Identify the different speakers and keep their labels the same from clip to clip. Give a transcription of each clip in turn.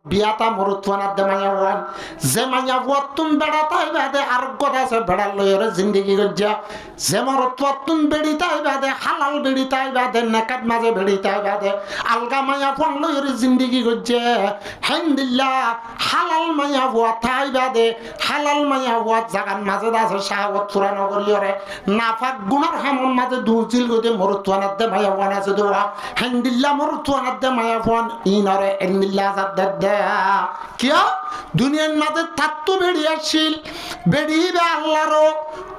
Speaker 1: বিয়াতা মরুত্বানা দে মাইয়া ওয়ান যে মাইয়া ওয়াতুন বেড়াতাই বাদে আর কথা আছে বেড়ার লইরে জিন্দেগি গজ্জা যে মরুত্বাতুন বেড়িতাই বাদে হালাল বেড়িতাই বাদে নাকাত মাঝে বেড়িতাই বাদে আলগা মাইয়া ফোন লইরে জিন্দেগি গজ্জা হামদুলিল্লাহ হালাল মাইয়া ওয়া তাই বাদে হালাল মাইয়া ওয়া জাগান মাঝে আছে শাহওয়াত পুরানো করিয়রে নাফাক গুনার হামন মাঝে দুচিল গদে মরুত্বানা দে মাইয়া ওয়ান আছে দোয়া হামদুলিল্লাহ মরুত্বানা দে মাইয়া ফোন ইনরে ইন্নিল্লাহ জাদ্দাদ কিয়া দুনিয়ার মাঝে থাকতো বেড়িয়াছিল বেড়িবে আল্লাহরও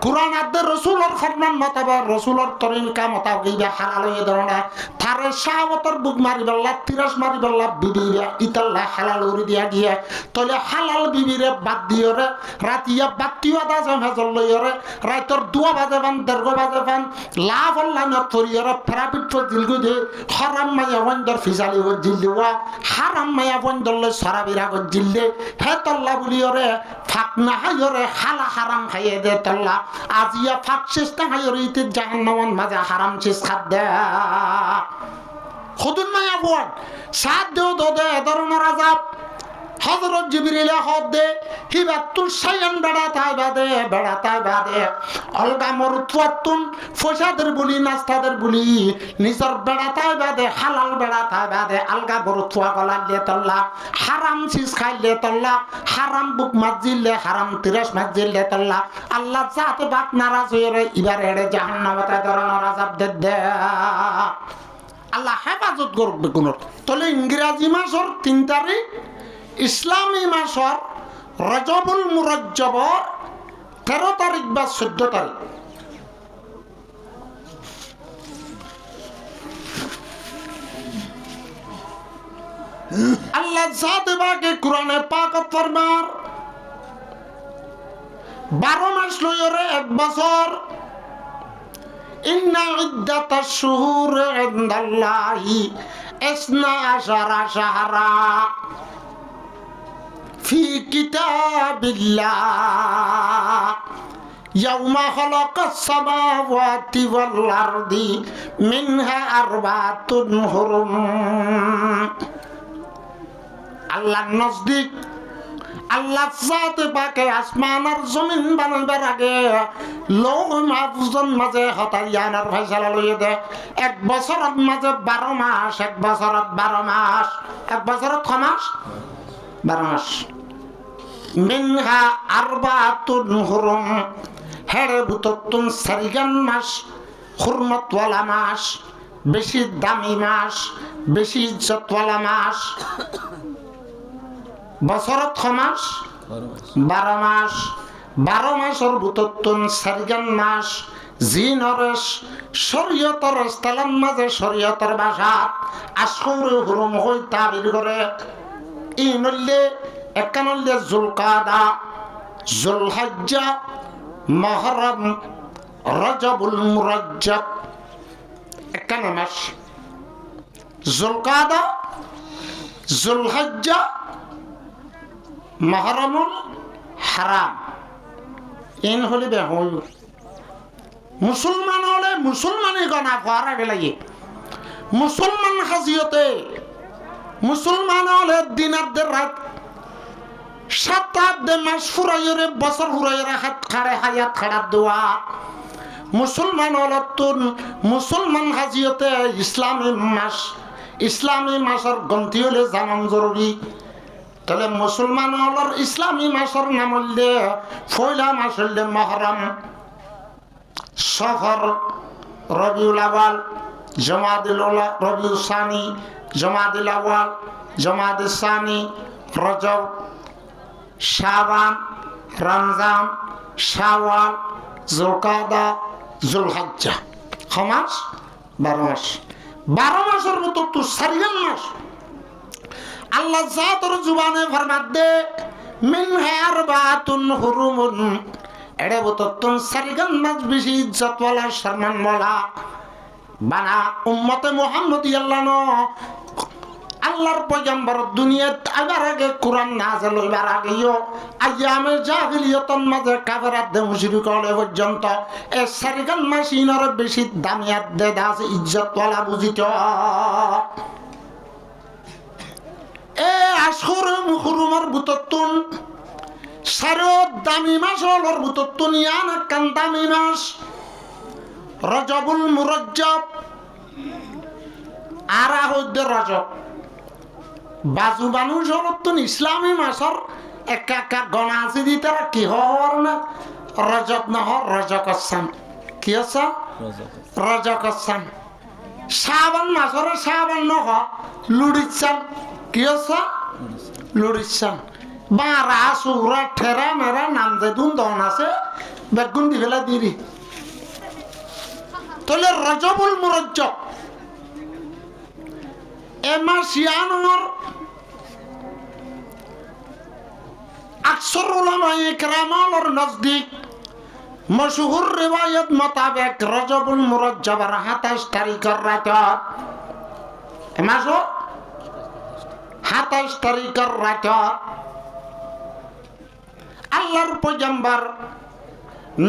Speaker 1: কোরআন আদে রসুলের ফরমান মোতাবেক রসুলের তরিকা মোতাবেক হালাল হয়ে ধরনা থারে শাহওয়াতের বুক মারি বললা তিরাস মারি বললা বিবিরে ইতাল্লা হালাল উড়ি দিয়া দিয়ে তলে হালাল বিবিরে বাদ দিয়রে রাতিয়া বাতিও দাজে ভেজল লইরে রাইতর 2 বাজে বান 1:30 বাজে বান লাভ আল্লাহ নতরিয়রে ফেরাপিট দিলগু দে হারাম মায়া ওয়ান্ডার ফিজালি ও জিল্লুয়া হারাম মায়া ওয়ান্ডার লে সরাবিরা গো জিল্লে হে তল্লা বলিয়রে ফাক না হায়রে হালা হারাম খাইয়ে দে তল্লা আজিয়া ফাক চেষ্টা হায়রে ইতে জাহান্নামন মাঝে হারাম চেষ্টা খাদ্য খুদুন মায়া বোন সাত দেও দদে ধরনের আযাব হযরত জিবরিল হদ দে হিবাতুল সায়ান বেড়াতাই বাদে অলগা মরুত্বাতুন ফসাদের বলি নাস্তাদের বলি নিজর বেড়াতাই বাদে হালাল বেড়াতাই বাদে আলগা মরুত্বা গলা দিয়ে তল্লা হারাম চিজ খাইলে তল্লা হারাম বুক মাজিলে হারাম তিরাস মাজিলে তল্লা আল্লাহ জাতে বাক নারাজ হয়ে এবার এড়ে জাহান্নামতে ধরনের আযাব দে আল্লাহ হেফাজত করবে কোন তলে ইংরেজি মাসের 3 তারিখ ইসলামী মাসর রজবুল মুরজ্জবর 13 তারিখ বা 14 তারিখ আল্লাহ জাতে বাকে কোরআনে পাক ফরমার 12 মাস লইরে 1 বছর ইন্না ইদ্দাতাশ শুহুর ইনদাল্লাহি 12 শাহরা في كتاب الله يوم خلق السماوات والأرض منها 4 حرم আল্লাহ নজদিক আল্লাহ জাতে পাকে আসমান আর জমিন বানাবার আগে লৌহ মাহফুজের মাঝে হতাইয়ানার ফয়সালা লইয়ে দে 1 বছরের মাঝে 12 মাস 1 বছরের 12 মাস 1 বছরের 6 মাস 12 মাস মিনহা 4 হুরুম হেরে বুততুন সারিগান মাস হুরমতওয়ালা মাস বেশি দামি মাস বেশি ইজ্জতওয়ালা মাস বছরত 6 মাস 12 মাস 12 মাসের বুততুন সারিগান মাস জিনরেশ শরীয়তের ইস্তালাম মাঝে শরীয়তের ভাষা আশহুর হুরুম হই তাবির করে ইনল্লে একানল্লে জুলকাদা জুলহজ্জা মুহররম রজবুল মুরজ্জব 51 মাস জুলকাদা জুলহজ্জা মুহররমুল হারাম ইন হলি বেহই মুসলমান হলে মুসলমানই গনা ফারা গেলাইয়ে মুসলমান হাজিয়তে মুসলমান হলে দিনাদের রাত 7 মাস ফুরাইরে বছর ফুরাইরে হাত খাড়ে হায়াত খাড়া দোয়া মুসলমান হলে তুন মুসলমান হাজিয়তে ইসলামী মাসের গন্তি হলে জানান জরুরি তাহলে মুসলমান হলর ইসলামী মাসের নাম হলে পয়লা মাস হলে মুহররম সফর রবিউল আউয়াল জমাদুল উলা রবিউল সানি জমাদুল আউয়াল জমাদুল সানি রজব শাবান রমজান শাওয়াল যুলকাদা যুলহজ্জা খমাস 12 মাস 12 মাসের মতো তো সারিগান মাস আল্লাহ জাতর জুবানে ফরমাত দে মিনহা 4 হুরুমুন এড়ে বততুন সারিগান মাস বেশি ইজ্জতওয়ালা সম্মানওয়ালা বানা উম্মতে মুহাম্মদিয়াল্লাহ আল্লাহর পয়গম্বর দুনিয়াত আবার আগে কোরআন নাযিল হইবার আগেও আইয়ামে জাহিলিয়তন মাঝে কাফেররা দে মুশরিক হলে পর্যন্ত এ সারিগান মাস ইনর বেশি দামিয়াত দে দাস ইজ্জতওয়ালা বুঝিত এ আশহুর বুতত্তুন সারো দামি মাস হলর বুতত্তুন ইয়ান একখান দামি মাস রজবুল মুরজ্জব আরা হইতে রজব বাজু মানুষ হলতুন ইসলামী মাসর একা একা গণা আছে দি তারা কি হওয়ার না রজব নহ রজকসান কি আছে রজকসান শ্রাবণ মাসর শ্রাবণ নহ লুড়িচ্ছান কি আছে লুড়িচ্ছান বারা সুরা ঠেরা মেরা নাম যে দুন দন আছে বেগুন দি ফেলা দিরি তাহলে রজবুল মুরজ্জব এ মাস ইয়ানোর अक्सर उलमाए किराम और नजदीक मशहूर रिवायत मुताबिक रजबुल मुरज्जब 27 तारीख रात एमासो 27 तारीख रात আল্লাহর পয়গম্বর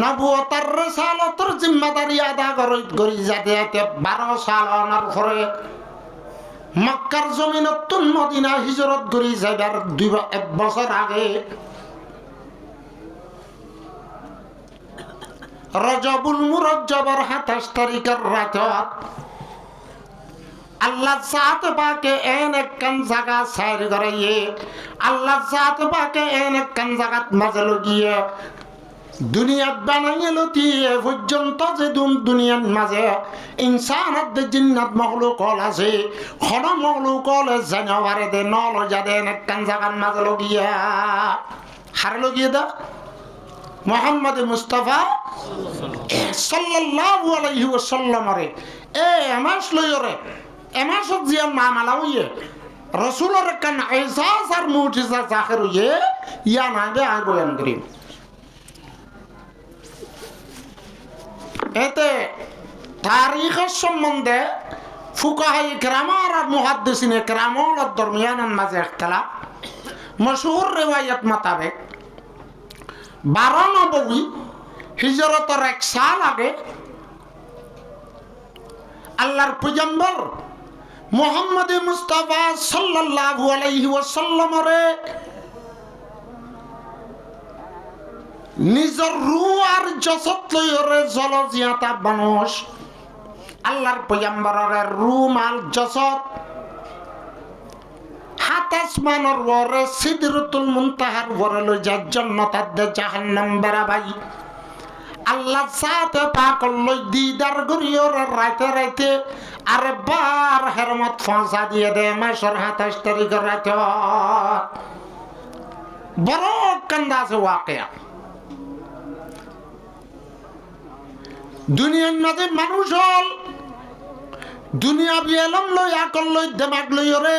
Speaker 1: নবুয়তের রিসালাতের জিম্মাদারি আদা করি যাতে 12 সাল অনার পরে মক্কার জমিনতুন মদিনা হিজরত করি যাবার 1 বছর আগে রজবুল মুরজ্জবের 27 তারিখের রাত আল্লাহ জাত পাকে এক কান জায়গা সাইর করাইয়ে আল্লাহ জাত পাকে এক কান জায়গা মাঝে লগিয়ে দুনিয়া বানাইয়ে লতিয়ে পর্যন্ত যে দুনিয়ার মাঝে ইনসানাত জিন্নাত মখলুক আছে খন মখলুক জানোয়ারে দে নল যাদে এক কান জায়গার মাঝে লগিয়ে হার লগিয়ে দা মুহাম্মদ মুস্তাফা সাল্লাল্লাহু আলাইহি ওয়াসাল্লাম রে এ এমাস লয়রে এমাসত জিয়া মামলা হইয়ে রাসূলের কান ইসাস আর মুজিজা জাহির হইয়ে ইয়া না দে আগোয়ান করি এতে তারিখের সম্বন্ধে ফুকাহাই কিরাম আর মুহাদ্দিসিনে কিরামর দরমিয়ানের মাঝে ইখতিলাফ মশহুর রিওয়ায়াত মোতাবেক 12 নববী হিজরতের 1 সাল আগে আল্লাহর পয়গম্বর মুহাম্মদ মুস্তাফা সাল্লাল্লাহু আলাইহি ওয়াসাল্লাম রে নিজের রূহ আর জসত লইরে জলজিয়াতা মানুষ আল্লাহর পয়গম্বরের রূহ মাল জসত হাত আসমানের ওরে সিদরাতুল মুনতাহার ওরে লই যা জান্নাত দে জাহান্নাম বেরাবাই আল্লাহ সাথে পাক লই দিদার গরিয়র রাতে রাতে আরে বার হেরমত ফাঁসা দিয়ে দে মাসের 27 তারিখের রাতে বড় কান্দাসে ওয়াকিয়া দুনিয়ার মাঝে মানুষ হল দুনিয়া বিয়েলম লই আকল লই দেমাগ লই রে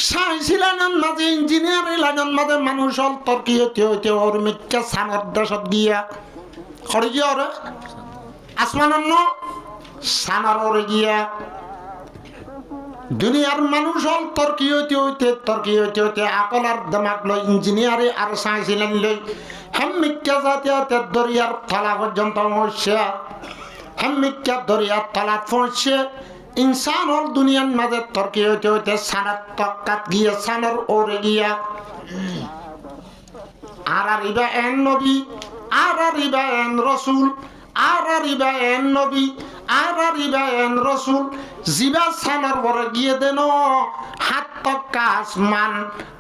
Speaker 1: সায়েন্স লাইনের মাঝে ইঞ্জিনিয়ার লাইনের মাঝে মানুষ হল তর্কি হতে হতে ওর মিথ্যা সানের দেশত গিয়া খড়ি গিয়া ওরে আসমানন্ন সানার ওরে গিয়া দুনিয়ার মানুষ হল তর্কি হইতে আকল আর দেমাগ লই ইঞ্জিনিয়ারে আর সায়েন্স লাইন লই হেমিকা জাতীয় দরিয়ার তলা পর্যন্ত পৌঁছে হেমিকা দরিয়ার তলা পৌঁছে ইনসান হল দুনিয়ার মাঝে তর্কি হইতে সানার তক্কাত গিয়ে সানার ওরে গিয়া আর ইবা এন নবী আর ইবা এন রসুল আর ইবা এন নবী আর ইবা এন রসুল জিবা সানার ওরে গিয়ে দেন হাত তক্কা আসমান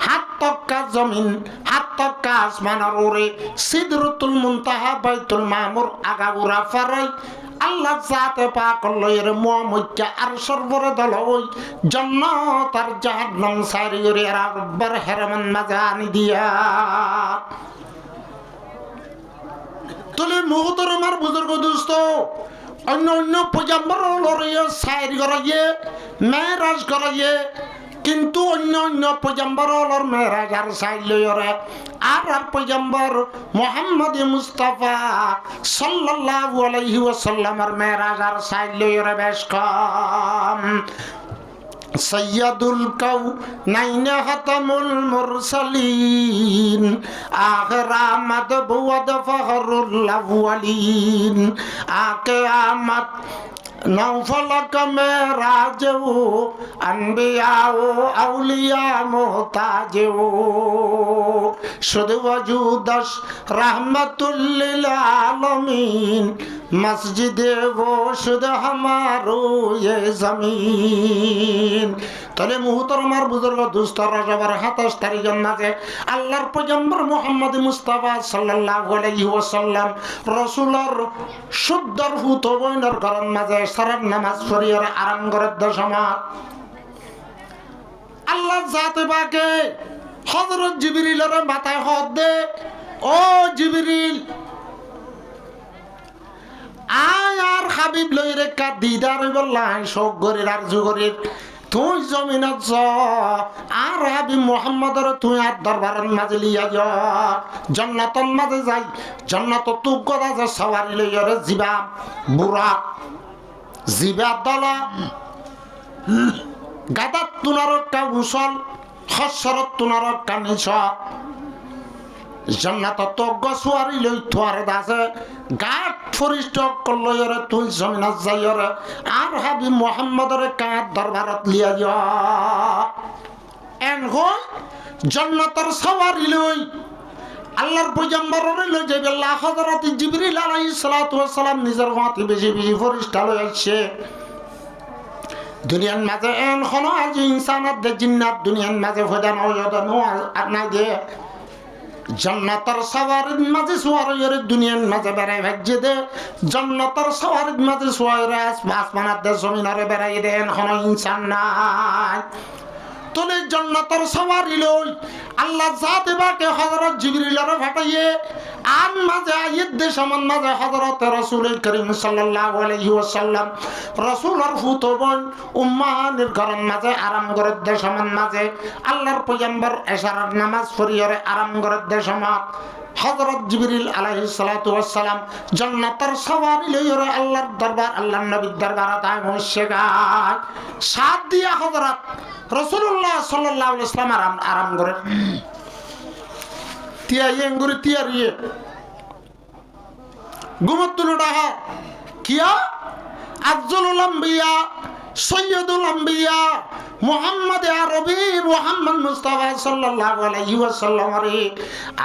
Speaker 1: হাত তক্কা জমিন হাত তক্কা আসমানের ওরে সিদরাতুল মুনতাহা বাইতুল মামুর আগাউরা ফারাই আল্লাহ জাতে পাক লইরে মুহাম্মদকে আর সর্বরে দল ওই জান্নাত আর জাহান্নাম সারি করে রাব্বার হেরমান মাজানি দিয়া তুলে মুহতরমার বুজুর্গ দোস্ত অন্য পয়গম্বর লরিয়ে সাইর করাইয়ে মেরাজ করাইয়ে কিন্তু অন্য পয়গম্বর লর মেরাজ আর সাইর লইরে আর পয়গম্বর মুহাম্মদ মুস্তাফা সাল্লাল্লাহু আলাইহি ওয়াসাল্লামের মেরাজ আর সাইর লইরে বেশ কম সৈয়দুল কাউনাইন খাতামুল মুরসালিন আখির আমদ বুয়াদ ফখরুল আউয়ালিন আকিয়ামত नौफलक में राजऊ अनबियाओ औलिया मोहताजऊ शुद्ध वजूदश रहमतुल्लिल आलमीन मस्जिद वो शुद्ध हमारो ये जमीन। তাহলে মুহতরমার বুজুর্গ দুস্তর রজবের 27 তারিখের মাঝে আল্লাহর পয়গম্বর মুহাম্মদ মুস্তাফা সাল্লাল্লাহু আলাইহি ওয়াসাল্লাম রাসূলের শুদ্ধর হুত বইনের ঘরের মাঝে সারাত নামাজ পড়িয়ে আরাম করে দশমাত আল্লাহ জাতে পাকে হযরত জিবরিলের মাথায় হাত দে, ও জিবরিল আয় আর হাবিব লই রেখা দিদার বললাই শোক গরির আর জুগরির তুই জমিনত য আর হাবিব মুহাম্মদর তুই আর দরবারের মাঝে লিয়া যা জান্নাতের মাঝে যাই জান্নাত তুক গদা যে সওয়ারি লইরে জিবা বুড়া জিবা দলা গাদাত তুনার কা উসল হসরত তুনার কা নিছ জান্নাত তো গসওয়ারি লই তোয়ার দাসে গাট ফরিষ্ট কলয়রে তুই জমিনত যাইরে আর হাবিব মুহাম্মদর কা দরবারত লিয়া যা এন হই জান্নাতের সওয়ারি লই আল্লাহর পয়গম্বরের লই যাবে আল্লাহ হযরত জিবরিল আলাইহিস সালাতু ওয়াস সালাম নিজের হাতে বেশি বেশি ফরিস্তা লই আসছে দুনিয়ার মাঝে এন হনো আজ ইনসানাত দে জিন্নাত দুনিয়ার মাঝে ফদান ওয়াদান আর না দে জান্নাতের সওয়ারির মাঝে সোয়ারের দুনিয়ার মাঝে বেড়াই ভাজ্যে দে জান্নাতের সওয়ারির মাঝে সোয়ারে আসমানাত দে জমিনারে বেড়াই দেন হনো ইনসান নাই তোলে জান্নাতের সওয়ারি লই আল্লাহ জাতে বাকে হযরত জিবরিলের ফাটাইয়ে আন মাঝে আয়াত দে সমান মাঝে হযরত রাসূল করিম সাল্লাল্লাহু আলাইহি ওয়াসাল্লাম রাসূলের ফুতবন উম্মানের ঘরের মাঝে আরাম করে দে সমান মাঝে আল্লাহর পয়গম্বর এশারার নামাজ পড়িয়ে আরাম করে দে সমান হযরত জিবরিল আলাইহিস সালাতু ওয়াস সালাম জান্নাতের সওয়ারি লইরে আল্লাহর দরবার আল্লাহর নবীর দরবারে তাই বসে গায় সাত দিয়া হযরত রাসূলুল্লাহ সাল্লাল্লাহু আলাইহি ওয়াসাল্লাম আরাম করে তিয়া ইয়েঙ্গুরি তিয়ারিয়ে গুমতুল ডাহা কিয়া আফজলুল আম্বিয়া সৈয়দুল আম্বিয়া মুহাম্মদ আরবি মুহাম্মদ মুস্তাফা সাল্লাল্লাহু আলাইহি ওয়াসাল্লাম রে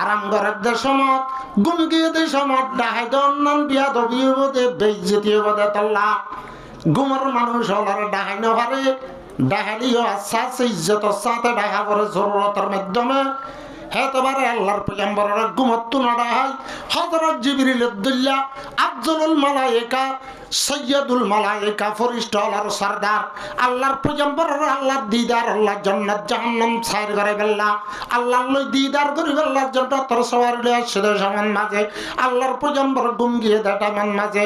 Speaker 1: আরাম করে দেশমত গুমগিয়ে দেশমত ডাহাই দন্নন বিয়া দবিয়তে বেইজ্জতি বদে তাল্লা গুমর মানুষ হলার ডাহাই না পারে ডাহালিও আসাস ইজ্জত সাথে ডাহা করে জরুরতের মাধ্যমে হেতবারে আল্লাহর পয়গম্বরের গুমত্তু না ডাহাই হযরত জিবরিল আব্দুল্লাহ আফজলুল মালায়েকা সৈয়দুল মালায়েকা ফরিস্তার সরদার আল্লাহর পয়গম্বরের আল্লাহর দিদার আল্লাহ জান্নাত জাহান্নাম ছাইর করে বেল্লা আল্লাহর লই দিদার করি বেল্লা জান্নাতের সওয়ারি আসে সমান মাঝে আল্লাহর পয়গম্বর গুম গিয়ে দাটা মান মাঝে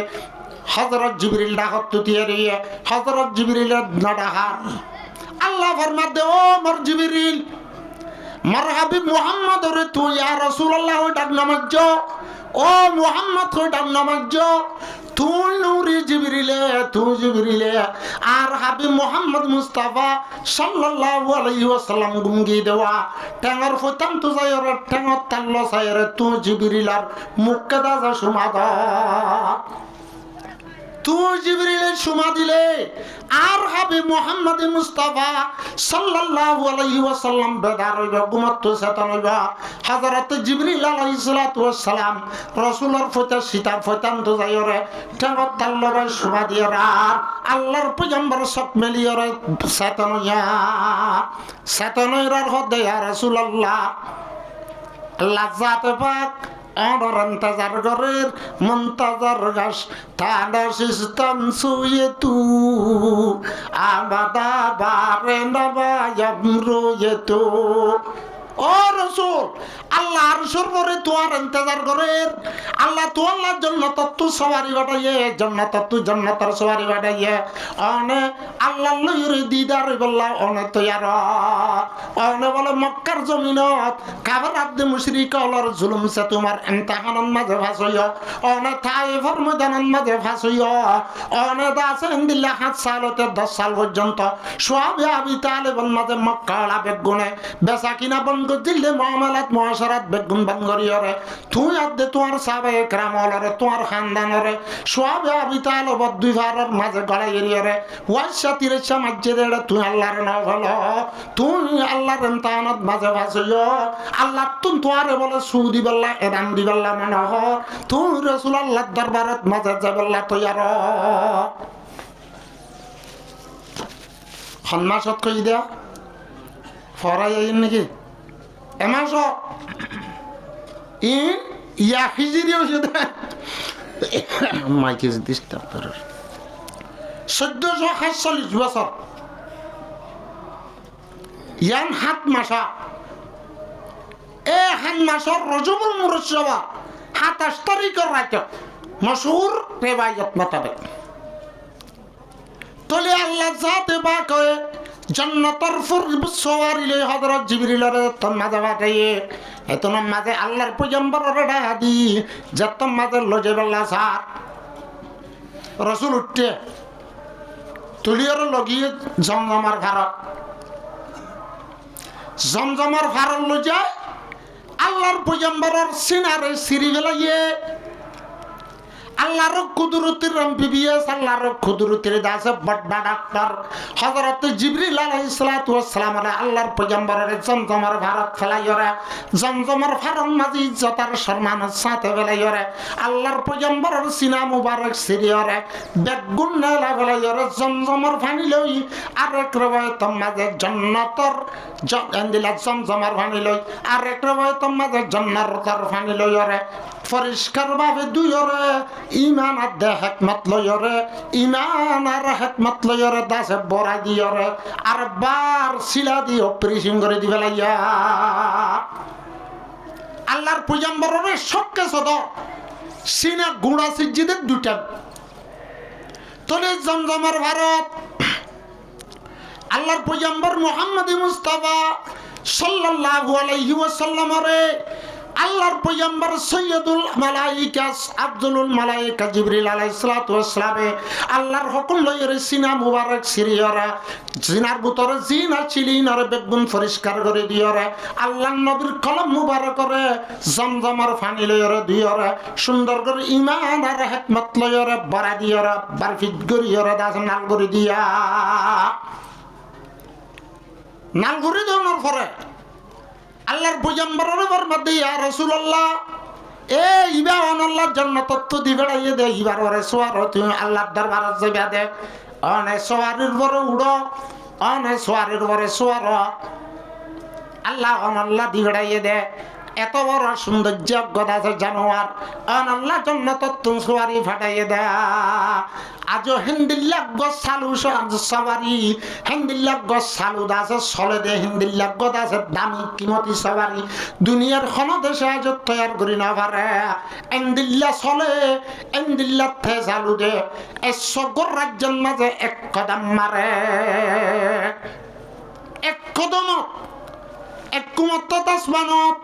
Speaker 1: হযরত জিবরিল ডাকত তুতিয়ে হযরত জিবরিলের নাডাহা আল্লাহ ফরমাতে ও মর জিবরিল মার হাবিব মুহাম্মদ রে তুই ইয়া রাসূলুল্লাহ ডাক নামাজ ও মুহাম্মদ কো ডাক নামাজ তুই নূরে জিবরিলে আর হাবিব মুহাম্মদ মুস্তাফা সাল্লাল্লাহু আলাইহি ওয়াসাল্লাম গুমগি দেওয়া টেঙ্গর ফতাম তো যায়রে টেঙ্গর তাল্লো সায়রে তুই জিবরিলার মুক্কাদা যা সুমাদা তুই জিবরিলের সুমা দিলে আর হাবিব মুহাম্মদ মুস্তাফা সাল্লাল্লাহু আলাইহি ওয়াসাল্লাম বেদার হইবা গুমত চেতন হইবা হযরত জিবরিল আলাইহিস সালাতু ওয়াস সালাম রাসূলের ফতা সীতা ফতান তো যায়রে টেঙ্গর তাল্লোরে সুমা দিয়ে আর আল্লাহর পয়গম্বর সব মেলিয়রে চেতন হইরার হদে ইয়া রাসূলুল্লাহ আল্লাহ জাতে পাক আর ইন্তজার করের মুনতাজার গাস তানা সিস্তান সুয়ে তু আমাদা বারে নবায়াম রুয়ে তু ও রাসূল আল্লাহ আরশের পরে তোমার ইন্তজার করের আল্লাহ তো আল্লাহর জন্য তত্ত্ব সওয়ারি বাটাইয়ে জান্নাতের সওয়ারি বাটাইয়ে অনে আল্লাহ লইরে দিদার বল্লা অনে তৈয়ার অনে বলে মক্কার জমিনত কাবার আব্দে মুশরিক হলার জুলুম সে তোমার ইমতিহানের মাঝে ফাঁসইয় অনে তাইফের ময়দানের মাঝে ফাঁসইয় অনে দাসে ইন্দিল্লা 7 সাল হতে 10 সাল পর্যন্ত সোহাবে আবি তালেবের মাঝে মক্কা আলা বেগুনে বেচা কিনা বন্ধ দিলে মামলাত মহাশারা দরবারত বেগুন বাঙ্গরিয়রে তুই আদে তোমার সাহাবায়ে কেরামরে তোমার খানদানরে সোয়াবে আবি তালেব দুই ভাইয়ের মাঝে গড়াই এরিয়রে ওয়াইসা তিরেসা মসজিদে তুই আল্লাহর নাম হলো তুই আল্লাহর ইমতিহানত মাঝে ভাসিও আল্লাহ তুই তোয়ারে বলে সুদি বল্লা এদান দি বল্লা মনে হ তুই রাসূলুল্লাহর দরবারত মাঝে যাবল্লা তৈয়ার সন্মাসত কই দিয়া ফরাই আইন নাকি এমাস ইয়া হিজিরি ওষুধ মাইকে ডিস্টার্ব করে 1447 বছর ইয়ান 7 মাসা এ 7 মাসর রজবুল মুরসবা 27 তারিখের রাতে মশহুর রিওয়ায়াত মোতাবেক তলে আল্লাহ জাতে বাকে জান্নাতের সওয়ারিলে হযরত জিবরিলের তন্মাজে পাঠাইয়ে এতন মাঝে আল্লাহর পয়গম্বরের ডাদি যতম মাঝে লজে বল্লা সার রাসূল উঠতে তুলিয়র লগিয়ে জমজমার ভারত লজে আল্লাহর পয়গম্বরের সিনারে সিরি গলাইয়ে আল্লাহর কুদরতের এমবিবিএস আল্লাহর কুদরতের দাস বড় ডাক্তার হযরত জিবরিল আলাইহিস সালাতু ওয়াস সালাম আল্লাহর পয়গম্বরের জমজমার ভারত ফলাইয়রে জমজমার ফারন মাঝি ইজ্জতার সম্মান সাথে ফলাইয়রে আল্লাহর পয়গম্বরের সিনা মুবারক সিরিয়রে বেগুন নালা ফলাইয়রে জমজমার পানি লই আরেক রওয়ায়াত মাঝে জান্নাতর জন্দিলা জমজমার পানি লই আরেক রওয়ায়াত মাঝে জান্নাতের পানি লইয়রে পরিষ্কার ভাবে দুইরে ইমান আর হেকমত লইরে ইমান আর হেকমত লইরে দাসে বড়াই দিয়রে আর বার শিলা দিয়ে অপারেশন করে দিবে লাইয়া আল্লাহর পয়গম্বরের শক্কে সদ সিনা গুড়া সিজিদের দুটা তলে জমজমার ভারত আল্লাহর পয়গম্বর মুহাম্মদ মুস্তাফা সাল্লাল্লাহু আলাইহি ওয়াসাল্লামরে আল্লাহর পয়গম্বর সৈয়দুল মালাইকা আফজলুল মালাইকা জিবরিল আলাইহিস সালাতু ওয়াস সালাম আল্লাহর হুকুম লইরে সিনা মুবারক সিরিয়রা জিনার ভিতরে জিনা চিলিনার বেগুন পরিষ্কার করে দিয়রে আল্লাহর নবীর কলম মুবারক করে জমজমার পানি লইরে দিয়রে সুন্দর করে ঈমান আর হিকমত লইরে বড়া দিয়রে বারফিট করিয়রে দাস নাল করে দিয়া নাল করে দেওয়ার পরে আল্লাহর পয়গম্বরের ফরমাতে ইয়া রাসূলুল্লাহ এ ইবা আল্লাহর জান্নাতত তো দিবেড়াইয়ে দে ইবার ওরে সোয়ার তুমি আল্লাহর দরবারে যাবে দে অনে সোয়ারের বড় উড়ো অনে সোয়ারের বড় সোয়ার আল্লাহ আল্লাহ দিবেড়াইয়ে দে এত বড় সৌন্দর্য গদাছে জানোয়ার আল্লাহ জান্নাতত তুমি সোয়ারি ফাটাইয়ে দে আজো হিন্দিল্লাহ গছ চালু সবারি হিন্দিল্লাহ গছ চালু দাসে চলে দে হিন্দিল্লাহ গছ আছে দামি কিমতি সবারি দুনিয়ার খন দেশে আজ তৈয়ার করি না পারে এন্দিল্লা চলে এন্দিল্লাহ থে চালু দে এ সগর রাজ্যের মাঝে এক কদম মারে এক কদমত এক কুমত আসমানত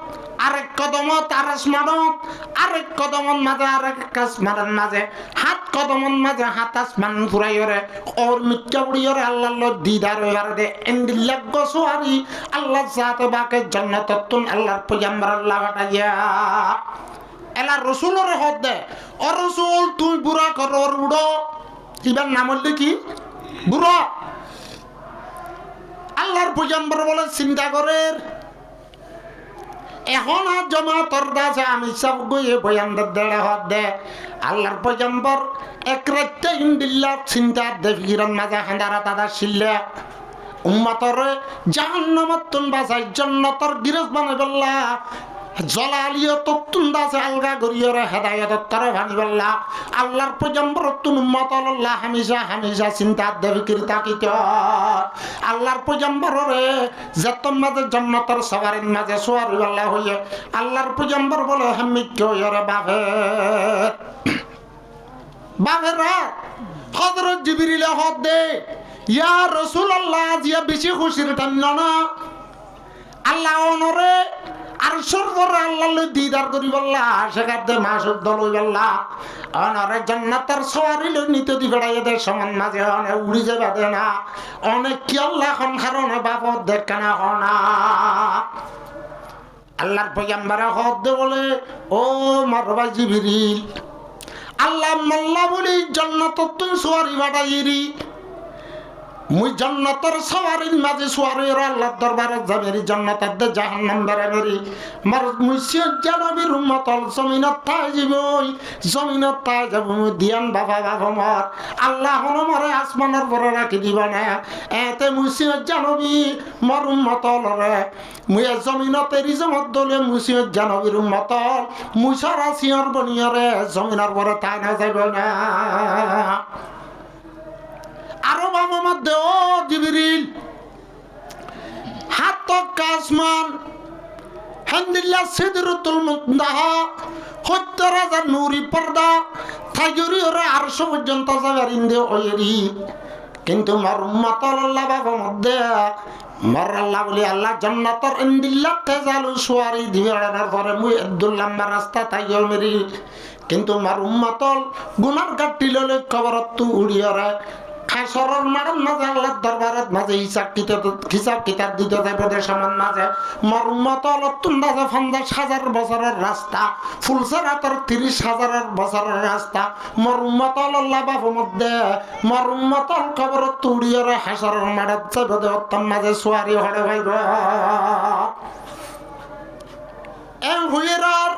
Speaker 1: আরেক কদমত আর আসমানত আরেক কদমত মাঝে আরেক আসমানের মাঝে হাত কদমত মাঝে হাত আসমান ফুরাইরে ওর মিথ্যা উড়িয়রে আল্লাহ দিদার হইয়ারে দে এন্দিল্লাহ গছুয়ারি আল্লাহ জাতে বাকে জান্নাততুন আল্লাহর পয়গম্বর আল্লাহ বাটাইয়া এলা রাসূলের হদ দে ও রাসূল তুই বুড়া কর ওর উড়ো ইবার নাম হইল কি বুড়া আল্লাহর পয়গম্বর বলে চিন্তা করের এখন আর জমাতর দাসে আমি সব গিয়ে বয়ানদের দেড়ে হদ দে আল্লাহর পয়গম্বর এক রাতে ইন্দিল্লাহ চিন্তা দেবীরন মাঝে হাঁদারা তাদা শিল্লে উম্মতরে জাহান্নামত তুন বাসাই জান্নাতর গিরজ বানাইবল্লা জলালিও তত্তুন দাসে আলগা গরিয়রে হেদায়েত তরে ভানিবল্লা আল্লাহর পয়গম্বর তুন উম্মত আল্লাহ হামেশা চিন্তা দেবিকির তাকিত আল্লাহর পয়গম্বররে যতম মাঝে জান্নাতের সওয়ারির মাঝে সোয়ারিবল্লা হইয়ে আল্লাহর পয়গম্বর বলে হামিদ কইরে বাভেরা হযরত জিবরিল হদ দে ইয়া রাসূলুল্লাহ জিয়া বেশি খুশির টান্ন না আল্লাহ অনরে আর সর্বরে আল্লাহ দিদার করি বললা সেখানে মাসুদ দলই বললা অনরে জান্নাতের সওয়ারি লই নিতে দি বেড়াইয়ে দে সমান মাঝে অনে উড়ি যাবে দে না অনেক কি আল্লাহ এখন হারনে বাবদ দেখ না হনা আল্লাহর পয়গম্বর হদ বলে ও মারবা জিবরিল আল্লাহ মাল্লা বলি জান্নাত তুই সুয়ারি বাড়াইরি মুই জান্নাতের সওয়ারির মাঝে সুয়ারির আল্লাহর দরবারে যাবেরি জান্নাতের দে জাহান্নাম বেরাবেরি মার মুই সিয়জ্জা নবীর উম্মতল জমিনত তাই যাবই জমিনত তাই যাব মুই দিয়ান বাবা বাবা মর আল্লাহ হনো মরে আসমানের পরে রাখি দিব না এতে মুই সিয়জ্জা নবী মর উম্মতল রে মুই জমিনতের ইজমত দলে মুই সিয়জ্জা নবীর উম্মতল মুই সারা সিয়র বনিয়রে জমিনের পরে তাই না যাইব না আরো বাবা মধ্যে ও জিবরিল হাত কাসমান হামদুলিল্লাহ সিদরাতুল মুনতাহা ৭০,০০০ নূরি পর্দা থাইজুরি ওরে ৮০০ পর্যন্ত যাবার ইন্দে ওইরি কিন্তু মার উম্মত আল্লাহ বাবা মধ্যে মার আল্লাহ বলি আল্লাহ জান্নাতের ইন্দিল্লাহ তেজালু সুয়ারি দিবেড়ার পরে মুই আব্দুল লম্বা রাস্তা তাইও মেরি কিন্তু মার উম্মতল গুনার গাটি ললে কবরত উড়িয়রে খাসরর মারন মাঝে আল্লাহর দরবারত মাঝে হিসাব কিতাব দিতে যাবে সমান মাঝে মর উম্মত অতুন্দাজে ৫০,০০০ বছরের রাস্তা ফুলসেরাতের ৩০,০০০ বছরের রাস্তা মর উম্মত আল্লাহ বাবু মধ্যে মর উম্মত খবর তুড়িয়ে হাসরের মারত যাবে অত্তম মাঝে সোয়ারি হড়ে ভাইব এ হুইরার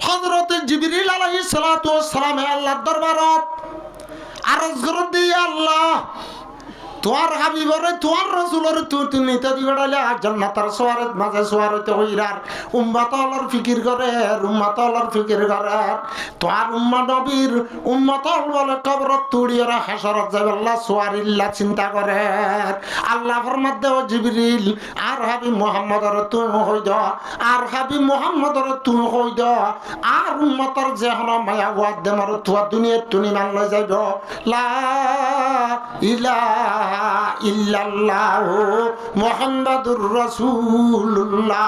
Speaker 1: হযরত জিবরিল আলাইহিস সালাতু ওয়াস সালাম আল্লাহর দরবারত আরজ করে দিয়ে আল্লাহ তোমার হাবিবরে তোমার রাসূলরে তুই নিতে দিবেড়ালে জান্নাতের সোয়ারেত মাঝে সোয়ারতে হইরার উম্মত আল্লাহর ফিকির করে উম্মত আল্লাহর ফিকির করে তোমার উম্মত নবীর উম্মত বলে কবরত তুড়িয়ে হাসরত যাবে আল্লাহ সোয়ারিল্লাহ চিন্তা করে আল্লাহ ফরমাতে ও জিবরিল আর হাবিব মুহাম্মদর তুমি হই দাও আর হাবিব মুহাম্মদর তুমি হই দাও আর উম্মতর যেহন মায়া ওয়াদ দেমার তুয়া দুনিয়াত তুমি মান লই যাইব লা ইলাহা ইল্লাল্লাহু মুহাম্মাদুর রাসূলুল্লাহ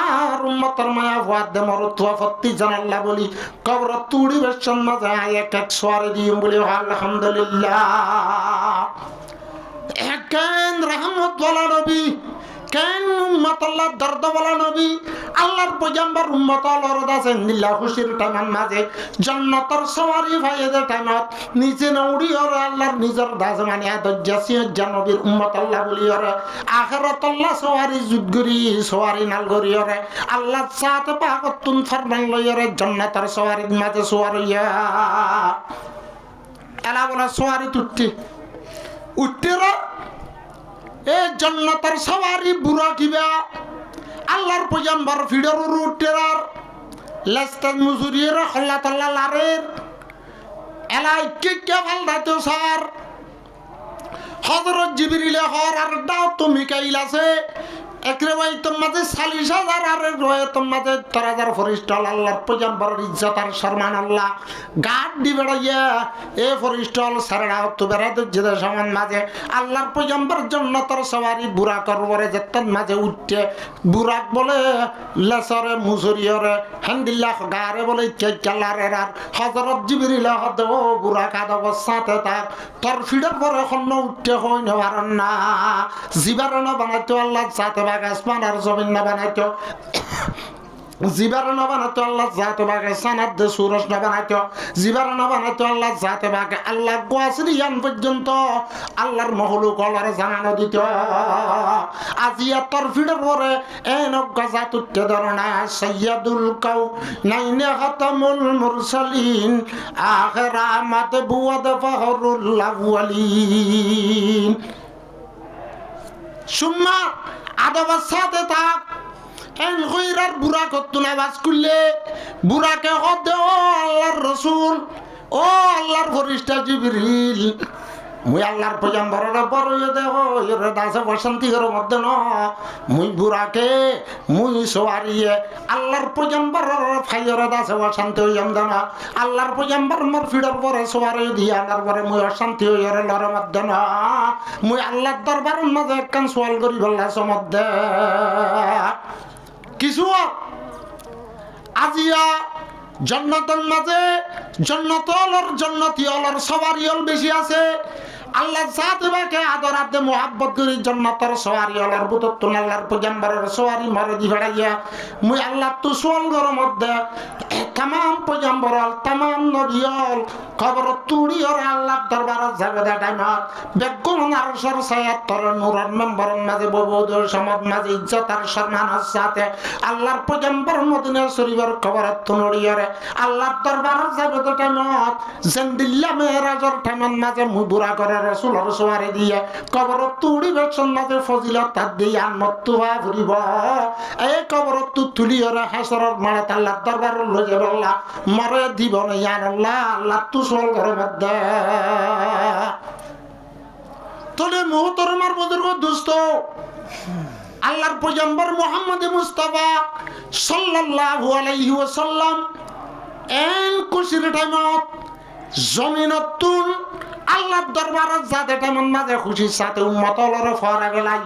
Speaker 1: আর উম্মতের মায়া ওয়াদ দেমার তুয়া ফত্তি জানাল্লাহ বলি কবর তুড়ি বেশন মাঝে এক এক সোয়ারে দিম বলি আলহামদুলিল্লাহ কেন রহমত ওয়ালা নবী কেন উম্মত আল্লাহ দর্দ ওয়ালা নবী আল্লাহর পয়গম্বর উম্মত আল্লাহর দাসে নিল্লা খুশির টাইমান মাঝে জান্নাতের সওয়ারি ভাইয়েদের টাইমত নিচে নউড়ি আর আল্লাহর নিজের দাস মানে আদজ্জাসিয় জানবীর উম্মত আল্লাহ বলি আর আখিরাত আল্লাহ সওয়ারি জুদগুরি সওয়ারি নালগরি আর আল্লাহ সাথে পাকতুন ফরমান লইরে জান্নাতের সওয়ারির মাঝে সওয়ারিয়া এলা বলা সওয়ারি তুট্টি উত্তরা এ জান্নাতের সওয়ারি বুড়া কিবা আল্লাহর পয়গম্বর ফিডর উটেরার লাস্তান মুজুরির আল্লাহ তাআলা লারের এলাই কে ভাল দাইতো স্যার হযরত জিবরিল হর আর দাও তো মিকাইল আছে একরে ভাই তোর মাঝে ৪০,০০০ আর রয়ে তোর মাঝে ১৩,০০০ ফরিস্ট আল্লাহর পয়গম্বরের ইজ্জত আর সম্মান আল্লাহ গাড দিবে ইয়া এ ফরিস্ট সারা তো বেড়াতে যেতে সমান মাঝে আল্লাহর পয়গম্বর জান্নাতের সওয়ারি বুড়া করবরে যেতন মাঝে উঠতে বুড়াক বলে লেসরে মুসরিয়রে হামদুলিল্লাহ গারে বলে কেলারে আর হযরত জিবরিল হদ ও বুড়া কাদ অবস্থাতে তার তোর ফিডের পরে খন্ন উঠতে হই না পারেন না জিবারনা বানাইতো আল্লাহ সাথে আসমান আর জমিন না বানাইতো জিবার না বানাইতো আল্লাহ জাতে বাগে সানাদ দে সুরজ না বানাইতো জিবার না বানাইতো আল্লাহ জাতে বাগে আল্লাহ গোয়াসরিয়ান পর্যন্ত আল্লাহর মখলুক আল্লাহর জানানো দিত আজিয়া তরফিডের পরে এনক গাজাত উঠতে ধরনা সাইয়্যিদুল কাউ নাইনে খাতামুল মুরসালিন আখিরামাত বুয়াদ ফাহরুল আউয়ালিন সুম্মা আদাবার সাথে থাক এন হইরার বুড়া করতো না বাস করলে বুড়াকে হতে ও আল্লাহর রসুল ও আল্লাহর ফরিস্তা জিবরিল মুই আল্লাহর পয়গম্বরের বড় দেখো এর দাসে বসন্তি ঘরের মধ্যে ন মুই বুড়াকে মুই সোয়ারিয়ে আল্লাহর পয়গম্বরের ফাইয়ের দাসে অশান্তি হইয়াম না আল্লাহর পয়গম্বর মোর ফিডর পরে সোয়ারি দিয়ে আনার পরে মুই অশান্তি হইয়ার লড়ের মধ্যে না মুই আল্লাহর দরবারের মাঝে একখান সোয়াল করি বললাম মধ্যে কিছু আজিয়া জান্নাতের মাঝে জান্নাতলর জান্নাতি অলর সবারই অল বেশি আছে আল্লাহ জাতবাকে আদরাতে মোহাব্বত করি জান্নাতের সওয়ারি আল্লাহর বুততুন আল্লাহর পয়গম্বরের সওয়ারি মারে দি বেড়াইয়া মুই আল্লাহ তো সোয়ালগর মধ্যে तमाम পয়গম্বর तमाम নবিয়ল কবর তুড়িয়র আল্লাহ দরবারে যাবে টাইমত বেগুন আরশের সায়াত তর নূরের মেম্বরের মাঝে ববুদ সমাজ মাঝে ইজ্জত আর সম্মানের সাথে আল্লাহর পয়গম্বর মদিনা শরীফের কবর তুড়িয়রে আল্লাহ দরবারে যাবে টাইমত জিন্দিল্লাহ মেরাজর টাইমত মাঝে মুবুরা করে রাসূলের সওয়ারি দিয়ে কবর তুড়িবে মাঝে ফজিলত তার দিয়ে আনমতুয়া ঘুরিব এই কবর তুলিয়রে হাসরের মাঠে আল্লাহ দরবারে লই যাবে আল্লাহ মরে দিব না ইয়া আল্লাহ আল্লাহ তু সোল ঘরের মধ্যে তোলে মুহতরমার বুজুর্গ দোস্ত আল্লাহর পয়গম্বর মুহাম্মদ মুস্তাফা সাল্লাল্লাহু আলাইহি ওয়াসাল্লাম এন খুশির টাইমত জমিনতুন আল্লাহর দরবারে যাতে তেমন মাঝে খুশির সাথে উম্মত হলরে ফরা গেলাই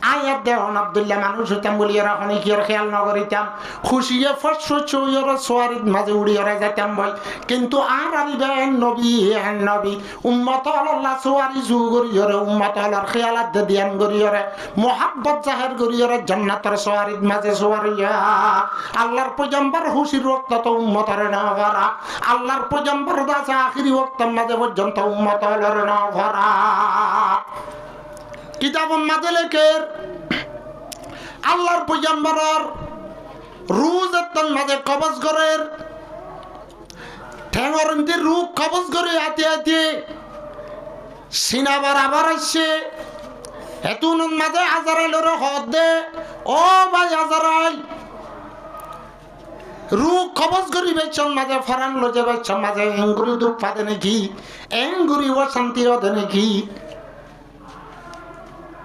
Speaker 1: আয়াত দেওয়ান আব্দুল্লাহ মানুষ হইতাম বলিয়ে রাখনি কি আর খেয়াল নগরিতাম খুশিয়ে ফসো চইয়র সোয়ারির মাঝে উড়িয়ে যাইতাম বই কিন্তু আর আরিবেন নবী উম্মত হল্লাহ সোয়ারি জু গরিয়রে উম্মত হলর খেয়ালাত দিয়ান গরিয়রে মোহাব্বত জাহের গরিয়রে জান্নাতের সোয়ারির মাঝে সোয়ারিয়া আল্লাহর পয়গম্বর খুশির ওয়াক্ত তো উম্মতরে না ভরা আল্লাহর পয়গম্বর দাসে আখিরি ওয়াক্তের মাঝে পর্যন্ত উম্মত হলরে না ভরা কিতাবুল মাঝে লেখের আল্লাহর পয়গম্বরের রোজাতন মাঝে কবজ করের ঠেঙ্গরন্তি রূপ কবজ করে আতে সিনা বরাবর আসছে এতুন মাঝে আজরাইলের হদ দে ও ভাই আজরাইল রূপ কবজ করি বেচন মাঝে ফরান লজে বেচন মাঝে এঙ্গুরি দুঃখ পাদে নাকি এঙ্গুরি ও শান্তি হদে নাকি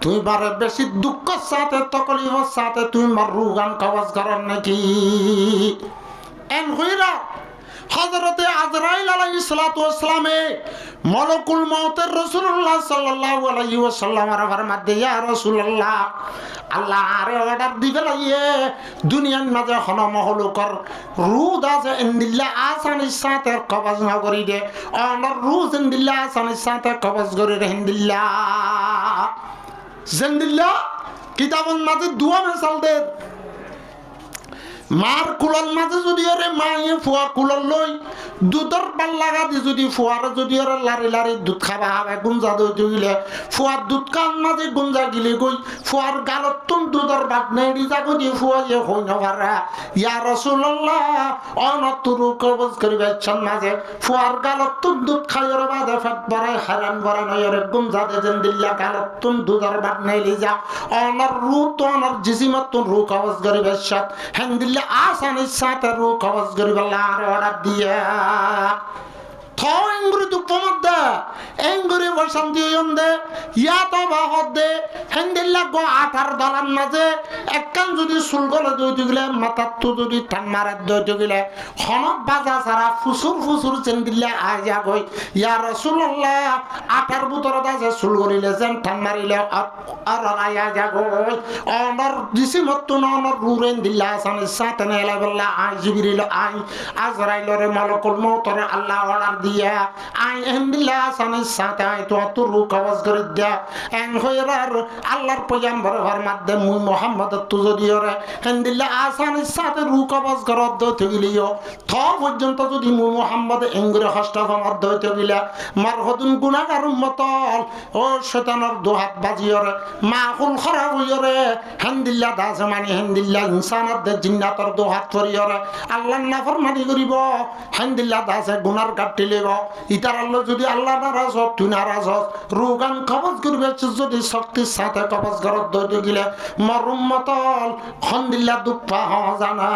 Speaker 1: তুই বারে বেশি দুঃখ সাথে তকলিফের সাথে তুই মার রুগান কবজ করার নাকি এন হইরা হযরতে আজরাইল আলাইহিস সালাতু ওয়াস সালামে মালাকুল মউতের রাসূলুল্লাহ সাল্লাল্লাহু আলাইহি ওয়াসাল্লামের ফরমাতে ইয়া রাসূলুল্লাহ আল্লাহ আরে অর্ডার দিবে লাইয়ে দুনিয়ার মাঝে হন মহলুকর রুদ আছে ইনদিল্লাহ আসানির সাথে কবজ না করি দে অনর রুজ ইনদিল্লাহ আসানির সাথে কবজ করি রে ইনদিল্লাহ জিন্দিল্লাহ কিতাবুল মাঝে দুয়া মিসাল দে মার কুলাল মাঝে যদি ওরে মায়ে ফুয়া কুলাল লই দুধর পাল লাগা দি যদি ফুয়ার যদি ওরে লারি লারি দুধ খাবা হবে গুঞ্জা দই দিলে ফুয়ার দুধ কান মাঝে গুঞ্জা গিলে গই ফুয়ার গালত তুম দুধর বাদ নেড়ি যাগো দি ফুয়া যে হই না পারা ইয়া রাসূলুল্লাহ অনতুরু কবজ করিবে চন মাঝে ফুয়ার গালত তুম দুধ খাইর বাদে ফাট বড়াই হারাম বড়া নয়রে গুঞ্জা দে দেন দিল্লা গালত তুম দুধর বাদ নেলি যা অনর রু তো অনর জিসিমত তুম রু কবজ করিবে সাত হেন্দিল্লা আসানির সাথে রু কবজ করিবে আল্লাহর অর্ডার দিয়া থঙ্গুরি তু পমদা এঙ্গুরি বসন্তি হইন্দে ইয়াতো বাহদে হেন্দিল্লা গো আঠার দলান মাঝে একখান যদি সুলগলে দইতে গেলে মাথার তো যদি টান মারার দইতে গেলে হনক বাজা সারা ফুসুর ফুসুর চেন্দিল্লা আইয়া গই ইয়া রাসূলুল্লাহ আঠার বুতরত আছে সুলগলিলে যেন টান মারিলে আর আইয়া যা গই অনর দিসিমত অনর রুরেন দিল্লা আসানের সাথে নেলা বল্লা আই জিবরিল আই আজরাইলরে মালাকুল মউতরে আল্লাহ অর্ডার দিয়া আই এন্দিল্লা আসানের সাথে আই তো রু কবজ করে দিয়া এন হইরার আল্লাহর পয়গম্বর ফরমাতে মুই মুহাম্মদ তু যদিওরে এন্দিল্লা আসানের সাথে রু কবজ করত দতে গিলিও থ পর্যন্ত যদি মুই মুহাম্মদ এঙ্গুরে হস্তফ মধ্য হইতে গিলা মার হদুন গুনাহগার উম্মত ও শয়তানের দুহাত বাজিওরে মাকুল খারাপ হইরে হেন্দিল্লা দাস মানে হেন্দিল্লা ইনসানত জিন্নাতর দুহাত পরিরে আল্লাহর নাফরমানি করিব হেন্দিল্লা দাসে গুনার কাটি লিব ইতার আল্লাহ যদি আল্লাহ নারাজ হত তুই নারাজ হত রোগান কবজ করবে যদি শক্তির সাথে কবজ করত দইতে গিলে মর উম্মত হেন্দিল্লা দুপা হ জানা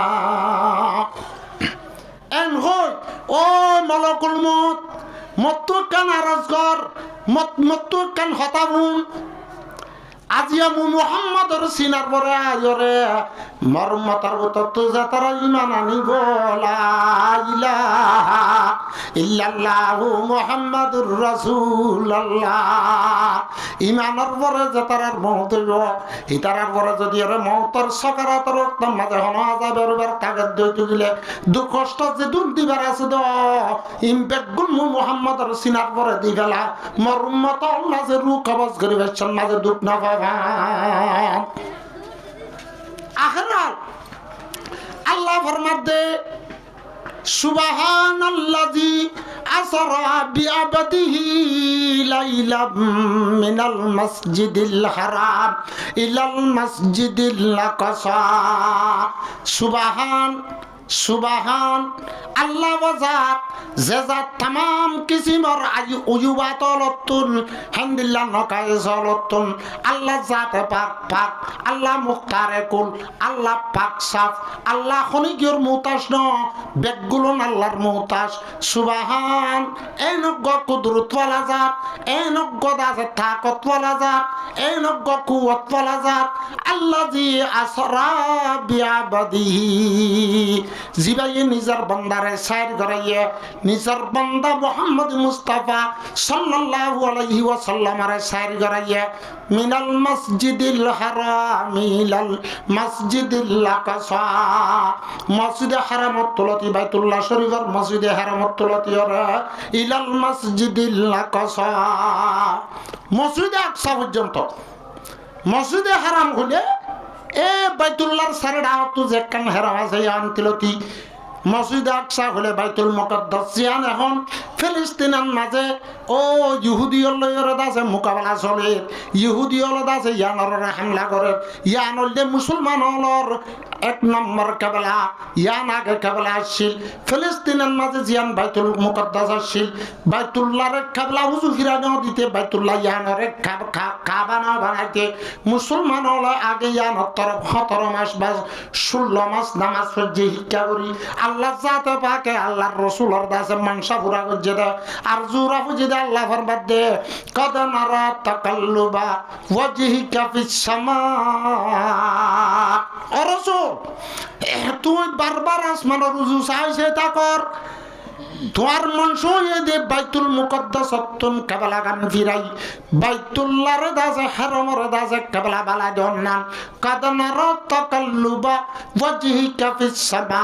Speaker 1: এন হই ও মালাকুল মউত মত কান আরাজ কর মত কান হতাবুন আজিয়া মুহাম্মদর সিনার পরে আয়রে মরমতার ভিতর তো যাতারা ইমান আনিব লা ইলাহা ইল্লাল্লাহু মুহাম্মাদুর রাসূলুল্লাহ। ইমানের পরে যাতারার মওত হইব, ইতারার পরে যদি এর মওতর সকারাতর রক্তম মাঝে হন আযাবের বার তাগত দইতে গেলে দুঃখ কষ্ট যে দুন দিবার আছে দ ইমপ্যাক্ট গুল মুহাম্মদর সিনার পরে দি ফেলা মরমত আল্লাহ যে রূহ কবজ করিবে মাঝে দুঃখ না পাবা। আখরাত আল্লাহ ফরমাতে সুবহানাল্লাযী আসরা বিআবদিহি লাইলাম মিনাল মাসজিদিল হারাম ইলাল মাসজিদিল আকসা। সুবহান আল্লাহ ওয়াজাত জাযাত तमाम কিসিমর উয়ুবাতলতুন হামদুলিল্লাহ নকায়ে সলতুন আল্লাহ জাতে পাক পাক আল্লাহ মুখতারে কুল আল্লাহ পাক সাফ আল্লাহ খনিগির মুতাজ ন বেগুলন আল্লাহর মুতাজ। সুবহান এনগ্গ কুদরত ওয়ালা জাত এনগ্গ দাসে তাকত ওয়ালা জাত এনগ্গ কুওয়াত ওয়ালা জাত আল্লাযী আসরা বিআবদিহি জিবাইয়ে নিজার বান্দারে সাইর করাইয়ে নিজার বান্দা মুহাম্মদ মুস্তাফা সাল্লাল্লাহু আলাইহি ওয়াসাল্লামারে সাইর করাইয়ে মিনাল মসজিদিল হারাম ইলাল মসজিদিল আকসা। মসজিদে হারামত তুলতি বাইতুল্লাহ শরীফের মসজিদে হারামত তুলতি ইলাল মসজিদিল আকসা। মসজিদে আকসা পর্যন্ত মসজিদে হারাম হলে এ বাইতুল্লাহর সারেডা তো যে কান হারাম আছে আনতিলতি মসজিদ আকসা হলে বাইতুল মুকদ্দাস জিয়ান এখন ফিলিস্তিনের মাঝে ও ইহুদি লয়রদ আছে মোকাবেলা চলে ইহুদি অলদ আছে ইয়ানর হামলা করে ইয়ান হলে মুসলমান হলর এক নম্বর কেবলা ইয়ান আগে কেবলা আসছিল ফিলিস্তিনের মাঝে জিয়ান বাইতুল মুকদ্দাস আসছিল বাইতুল্লাহর কেবলা হুজু ফিরানো দিতে বাইতুল্লাহ ইয়ানর কাবা না বানাইতে মুসলমান হলে আগে ইয়ানর তরফ 17 মাস বা 16 মাস নামাজ পড়ে শিক্ষা করি আল্লাহ জাতে পাকে আল্লাহর রাসূলের দাসে মানসা পুরা করছে দে আর জুরা ফুজি দে আল্লাহ ফরমাত দে কদ নারা তাকাল্লুবা ওয়াজহিকা ফিস সামা। ও রাসূল তুই বারবার আসমানের রুজু চাইছে তা কর তোমার মনস দে বাইতুল মুকদ্দাস তুন কাবলা গান ফিরাই বাইতুল্লাহর দাসে হারামের দাসে কাবলা বালা দন্নান কাদনার তাকাল্লুবা ওয়াজহিকা ফিস সামা।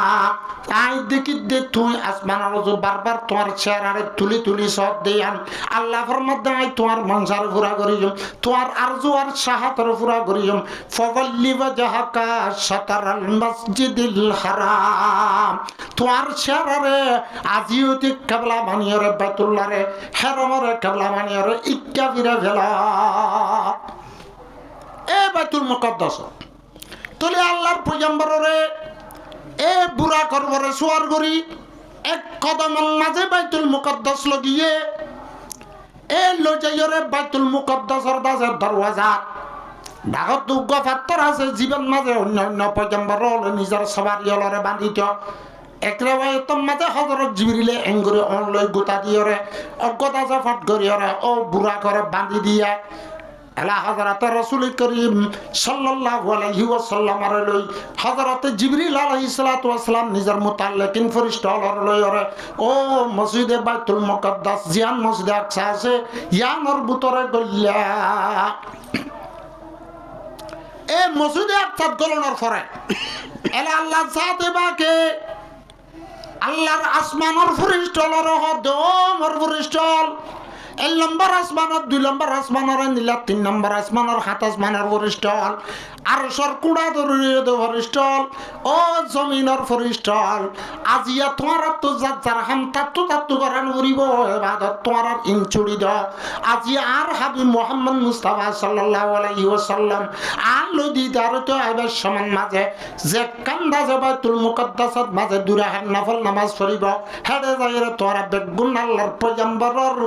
Speaker 1: আই দেখি দে তুই আসমানের রুজু বারবার তোমার চেহারারে তুলি তুলি সব দেয়ান আল্লাহ ফরমাত দেই তোমার মনসার পুরা করিম তোমার আরজু আর সাহাতর পুরা করিম ফাওয়াল্লি ওয়াজহাকা শাতারাল মসজিদিল হারাম। তোমার চেহারারে আজিওতে কাবলা বানিয়রে বাইতুল্লাহরে হারামের কাবলা বানিয়রে ইক্কা ফিরা ফেলা এ বাইতুল মুকদ্দাস তলে আল্লাহর পয়গম্বররে এ বুড়া করবরে সোয়ার করি এক কদমের মাঝে বাইতুল মুকদ্দাস লগিয়ে এ লজাইরে বাইতুল মুকদ্দাসের দাসের দরওয়াজা ঢাকত দুগ্গ ফাত্তর আছে জীবন মাঝে অন্য অন্য পয়গম্বর নিজের সবারিয়লরে বান্ধিত এক রেওয়ায়তর মাঝে হযরত জিবরিলে এঙ্গুরে অনলয় গোতা দিয়রে অজ্ঞতা জাফাত করিয়রে ও বুড়া করে বান্ধি দিয়া এলা হযরত রাসূল করিম সাল্লাল্লাহু আলাইহি ওয়াসাল্লামের লই হযরত জিবরিল আলাইহিস সালাতু ওয়াস সালাম নিজের মুতাল্লিকিন ফেরেশতা লইরে ও মসজিদে বাইতুল মুকদ্দাস জিয়ান মসজিদে আকসা আছে ইয়ানর ভিতরে গল্লা এ মসজিদে আকসা গলনের পরে এলা আল্লাহ জাতে বাকে আল্লাহর আসমানের ফেরেশতার হদমর ফেরেশতাল এক নম্বর আসমানের 2 নম্বর আসমানের নিলা 3 নম্বর আসমানের 7 আসমানের ফেরেশতাল আরশের কুড়া ধরে ফেরেশতাল ও জমিনের ফেরেশতাল আজিয়া তোমার তো যার হাম তাত্তু করান করিব ইবাদত তোমার ইনচুড়ি দাও আজিয়া আর হাবিব মুহাম্মদ মুস্তাফা সাল্লাল্লাহু আলাইহি ওয়াসাল্লাম আলো দিদার তো আইবার সমান মাঝে যে কান্দা যে বাইতুল মুকদ্দাসত মাঝে দুরাহান নফল নামাজ পড়িব হেডে যাইরে তোরা বেগুন আল্লাহর পয়গম্বরের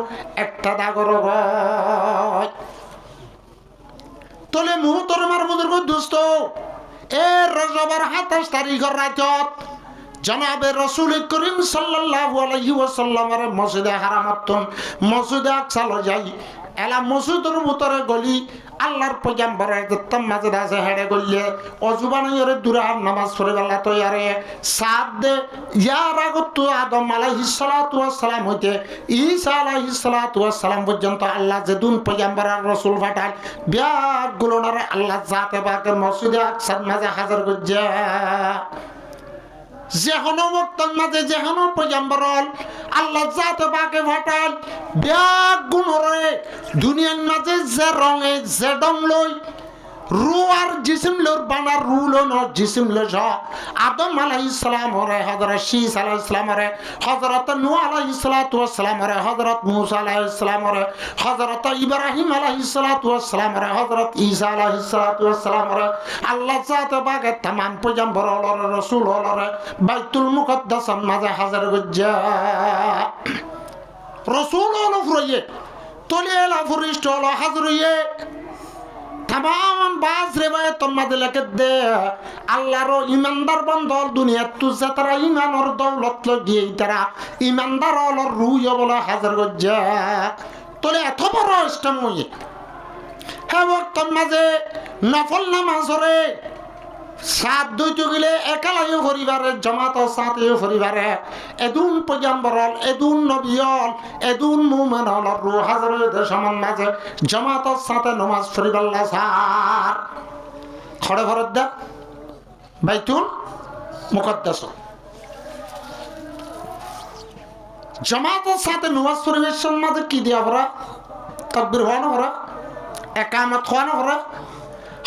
Speaker 1: একটা দাগর হয় তলে মুহতরমার বুজুর্গ দোস্ত এ রজবের 27 তারিখের রাতত জনাবে রাসূল করিম সাল্লাল্লাহু আলাইহি ওয়াসাল্লামের মসজিদে হারামাতুন মসজিদে আকসা যাই এলা মসজিদের ভিতরে গলি আল্লাহর পয়গম্বরের দত্তম মাঝে আছে হেডে গলিয়ে অজুবানিয়রে দুরার নামাজ পড়ে বেলা তো ইয়ারে সাদ দে ইয়ার আগত আদম আলাইহিস সালাতু ওয়াস সালাম হইতে ঈসা আলাইহিস সালাতু ওয়াস সালাম পর্যন্ত আল্লাহ যেদুন পয়গম্বর আর রাসূল পাঠাল বিয়াগুলোনারে আল্লাহ জাতে পাকের মসজিদে আকসার মাঝে হাজির করছে যেহনো বক্তন মাঝে যেহনো পয়গম্বর আল্লাহ জাতে পাকে পাঠাল বিয়াগুলোরে দুনিয়ার মাঝে যে রঙে যে ডং লই রু আর জিসিম লোর বানার রুলো ন জিসিম লো আদম আলাইহিস সালাম রে হযরত শীস আলাইহিস সালাম রে হযরত নূহ আলাইহিস সালাতু ওয়াস সালাম রে হযরত মূসা আলাইহিস সালাম রে হযরত ইব্রাহিম আলাইহিস সালাতু ওয়াস সালাম রে হযরত ঈসা আলাইহিস সালাতু ওয়াস সালাম রে আল্লাহ জাতে পাকে तमाम পয়গম্বর হল রাসূল হল রে বাইতুল মুকদ্দাস মাঝে হাজির গজ্জা রাসূল হল ফুরিয়ে তলিয়েলা ফরিষ্ট হল হাজিরিয়ে तमाम बाज रेवायत तम्मादे लेके दे আল্লাহর ইমানদার বন্ধল দুনিয়া তু যারা ইমানের দৌলত লাগিয়ে তারা ইমানদার হল রুইয়া বলে হাজার গজ্জা তোলে এত বড় ইসলাম হয়ে হ্যাঁ বক্তর মাঝে নফল নামাজ রে সাত দুইটো গেলে একালাইও পরিবারে জমাত সাথেও পরিবারে এদুন পয়গম্বরল এদুন নবিয়ল এদুন মুমিন হল রু হাজারের সমান মাঝে জমাত সাথে নামাজ পড়িবাল্লা সার খড়ে ভরত দা বাইতুল মুকদ্দাস জমাত সাথে নামাজ পরিবেশন মাঝে কি দিয়া ভরা তাকবীর হয় না ভরা একামত হয় না ভরা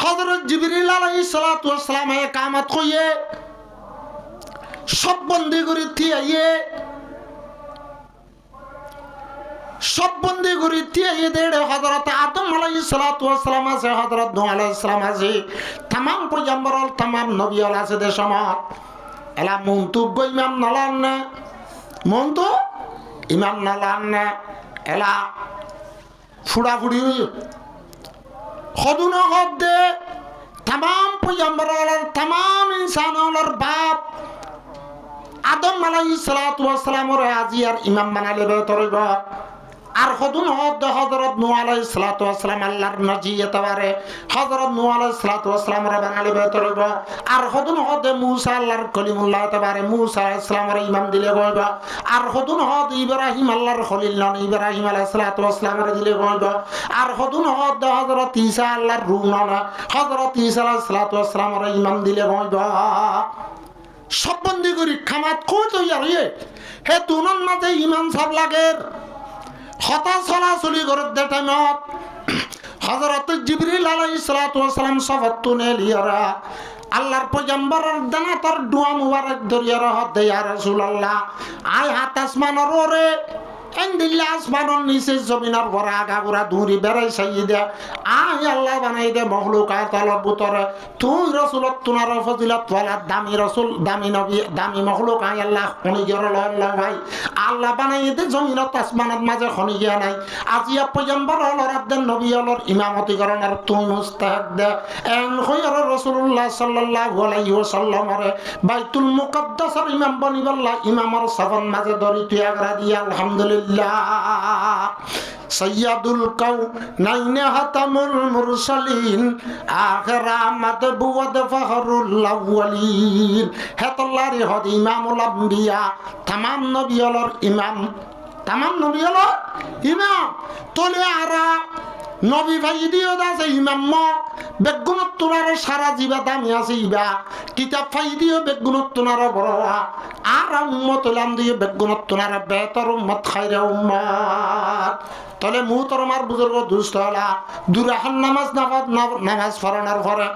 Speaker 1: হযরত জিবরিল আলাইহিস সালাতু ওয়াস সালাম একামত কইয়ে সব বন্দী করে থিয়ে সব বন্দী করে থিয়ে দেড়ে হযরত আদম আলাইহিস সালাতু ওয়াস সালাম আছে হযরত নূহ আলাইহিস সালাম আছে तमाम পয়গম্বর तमाम নবী আছে দে সমাজ এলা মন্তু ইমাম নালান না মন্তু ইমাম নালান না এলা ফুড়াফুড়ি খদুন হদে तमाम পয়গম্বর तमाम ইনসান হলর বাপ আদম আলাইহিস সালাতু ওয়াস সালামের আজি আর ইমাম বানালে বেতরব আর খদুন হদ হযরত নূহ আলাইহিস সালাতু ওয়াস সালাম আল্লাহর নবী এতবারে হযরত নূহ আলাইহিস সালাতু ওয়াস সালাম রে বানালে বেতরব আর খদুন হদ মূসা আল্লাহর কলিমুল্লাহ এতবারে মূসা আলাইহিস সালামের ইমাম দিলে গয়বা আর খদুন হদ ইব্রাহিম আল্লাহর খলিল নন ইব্রাহিম আলাইহিস সালাতু ওয়াস সালাম রে দিলে গয়বা আর খদুন হদ হযরত ঈসা আল্লাহর রূহ নন হযরত ঈসা আলাইহিস সালাতু ওয়াস সালাম রে ইমাম দিলে গয়বা সব বন্দী করি খামাত কই তৈয়ার হয়ে হে তুনন মাঝে ইমাম সাহেব লাগের হতা চলাচলি ঘরত দে টাইমত হযরত জিবরিল আলাইহিস সালাতু ওয়াস সালাম সফতুনে লিয়ারা আল্লাহর পয়গম্বরের দানাতর দোয়া মুবারক দরিয়ার হদ দে ইয়া রাসূলুল্লাহ আয় হাত আসমানের ওরে এন্দিল্লা আসমানের নিচে জমিনের ভরা আগাগোড়া দূরি বেড়াই সাইদে আয় আল্লাহ বানাই দে মখলুকাত আল্লাহর ভিতরে তুই রাসূলত তুনার ফজিলত ওয়ালা দামি রাসূল দামি নবী দামি মখলুক আয় আল্লাহ খনি গের আল্লাহ ভাই আল্লাহ বানাই দে জমিনত আসমানের মাঝে খনি গিয়া নাই আজিয়া পয়গম্বর হলর আব্দের নবী হলর ইমামতি করণের তুই মুস্তাহিক দে এন খয়র রাসূলুল্লাহ সাল্লাল্লাহু আলাইহি ওয়াসাল্লামের বাইতুল মুকদ্দাসের ইমাম বনিবাল্লাহ ইমামর সাফন মাঝে ধরি তুই আগরা দিয়া আলহামদুলিল্লাহ সৈয়দুল কাউনাইন হাতামুল মুরসালিন আখিরা মাতবুদ ফখরুল আউয়ালিন হেতল্লারি হদ ইমামুল আম্বিয়া तमाम নবী হলর ইমাম तमाम নবী হলর ইমাম তোলে আরা নবী ভাই দিও দাসে ইমাম বেগুনত তোনার সারা জীবা দামি আছে ইবা কিতাব ফাই দিও বেগুনত তোনার বড় আর উম্মত লাম দিও বেগুনত তোনার বেতর উম্মত খায়রা উম্মত তলে মুহতরমার বুজুর্গ দুষ্ট হলা দুরাহান নামাজ পড়ানোর পরে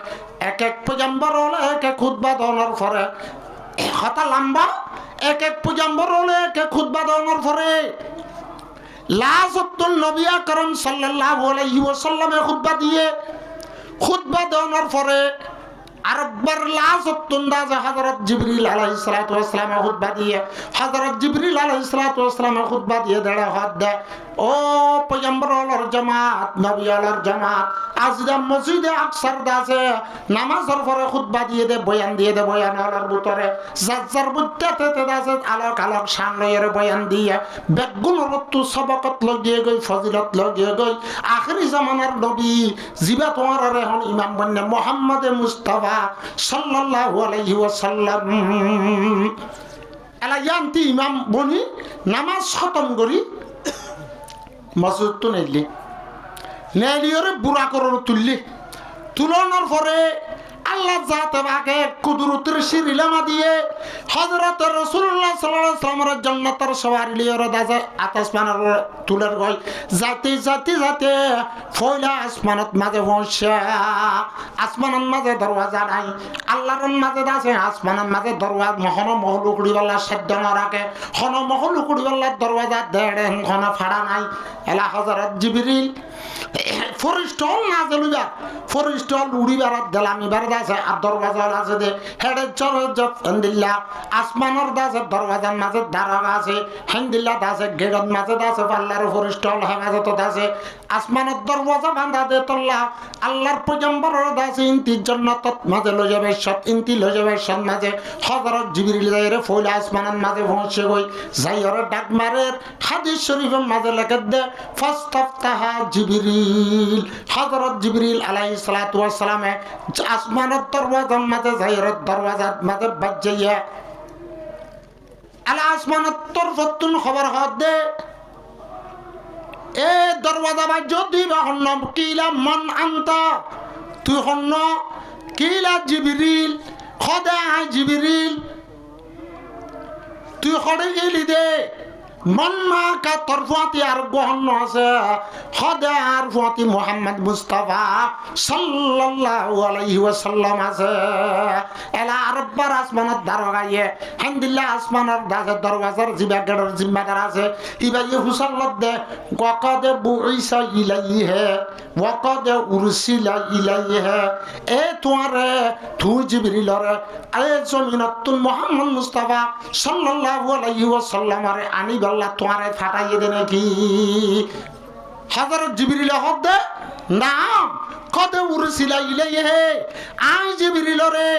Speaker 1: এক এক পয়গম্বর হলে এক এক খুতবা দেওয়ার পরে কথা লম্বা এক এক পয়গম্বর হলে এক এক খুতবা দেওয়ার পরে লাজতুল নবী আকরাম সাল্লাল্লাহু আলাইহি ওয়াসাল্লামে খুতবা দিয়ে খুতবা দেওয়ার পরে আরেকবার লাজতুন্দাজে হযরত জিবরিল আলাইহিস সালাতু ওয়াস সালাম খুতবা দিয়ে হযরত জিবরিল আলাইহিস সালাতু ওয়াস সালাম খুতবা দিয়ে দেড় হাত দেয় ও পয়গম্বরর জামাত নবীর জামাত আজদা মসজিদে আকসার দাসে নামাজের পরে খুতবা দিয়ে দে বয়ান দিয়ে দে বয়ান হলার ভিতরে জাজ্জার বুত্তাতে দাসে আলোক আলোক শান লয়ের বয়ান দিয়ে বেগুন রত্তু সবকত লাগিয়ে গই ফজিলত লাগিয়ে গই আখেরি জামানার নবী জিবা তোমার এখন ইমাম বন্নে মুহাম্মদে মুস্তাফা সাল্লাল্লাহু আলাইহি ওয়াসাল্লাম এলা ইয়ান্তি ইমাম বনি নামাজ খতম করি মসজিদ তো নেলিওরে বুড়া করো তুললি তুলনার পরে আল্লাহ জাতে বাকে কুদরতের শিরিলামা দিয়ে হযরত রাসূলুল্লাহ সাল্লাল্লাহু আলাইহি ওয়াসাল্লামের জান্নাতের সওয়ারি লিয়র দাজে আসমানের তুলের গই জাতি জাতি জাতি ফয়লা আসমানত মাঝে পৌঁছা আসমানের মাঝে দরওয়াজা নাই আল্লাহর মাঝে আছে আসমানের মাঝে দরওয়াজা মহন মহল উকড়িওয়ালা সাধ্য না রাখে হন মহল উকড়িওয়ালা দরওয়াজা দেড়ে হন ফাড়া নাই এলা হযরত জিবরিল ফরিস্টল না জলুবা ফরিস্টল উড়িবার দেলামি বার দাসে আর দরওয়াজা আছে দে হেডে চর জফন্দিল্লাহ আসমানের দাসে দরওয়াজার মাঝে দারোগা আছে হামদুলিল্লাহ দাসে গেড়ত মাঝে দাসে আল্লাহর ফরিস্টল হেফাজত দাসে আসমানের দরওয়াজা বাঁধা দে তোল্লা আল্লাহর পয়গম্বরের দাসে ইনতি জান্নাতত মাঝে লই যাবে সব ইনতি লই যাবে সব মাঝে হযরত জিবরিল যাইরে ফয়লা আসমানের মাঝে পৌঁছে গই যাইরে ডাক মারে হাদিস শরীফের মাঝে লেখা দে ফাস্তাফতাহা জিবরিল হযরত জিবরিল আলাইহিস সালাতু ওয়াস সালামে আসমানের দরওয়াজার মাঝে যাইরে দরওয়াজার মাঝে বাজ্জাইয়া আলা আসমানের তরফতুন খবর হদ দে এ দরওয়াজা বা যদি বা হন্ন কিলা মান আনতা তুই হন্ন কিলা জিবরিল খোদা জিবরিল তুই খড়ে গেলি দে মন মা কা তরফাতি আর গহন্ন আছে খোদা আর ফাতি মুহাম্মদ মুস্তাফা সাল্লাল্লাহু আলাইহি ওয়াসাল্লাম আছে এলা আরবার আসমানের দারোগায়ে হামদুলিল্লাহ আসমানের দাসের দরওয়াজার জিবাগের জিম্মাদার আছে ইবাই হুসাল্লাত দে ওয়াকাদ বুইসা ইলাইহি ওয়াকাদ উরসিলা ইলাইহি এ তোরে তুই জিবরিলরে এ জমিনত মুহাম্মদ মুস্তাফা সাল্লাল্লাহু আলাইহি ওয়াসাল্লাম আরে আনি আল্লাহ তোমারে ফাটাইয়ে দে নাকি হযরত জিবরিল হদ নাম কত উরসিলা ইলাইহি আই জিবরিল রে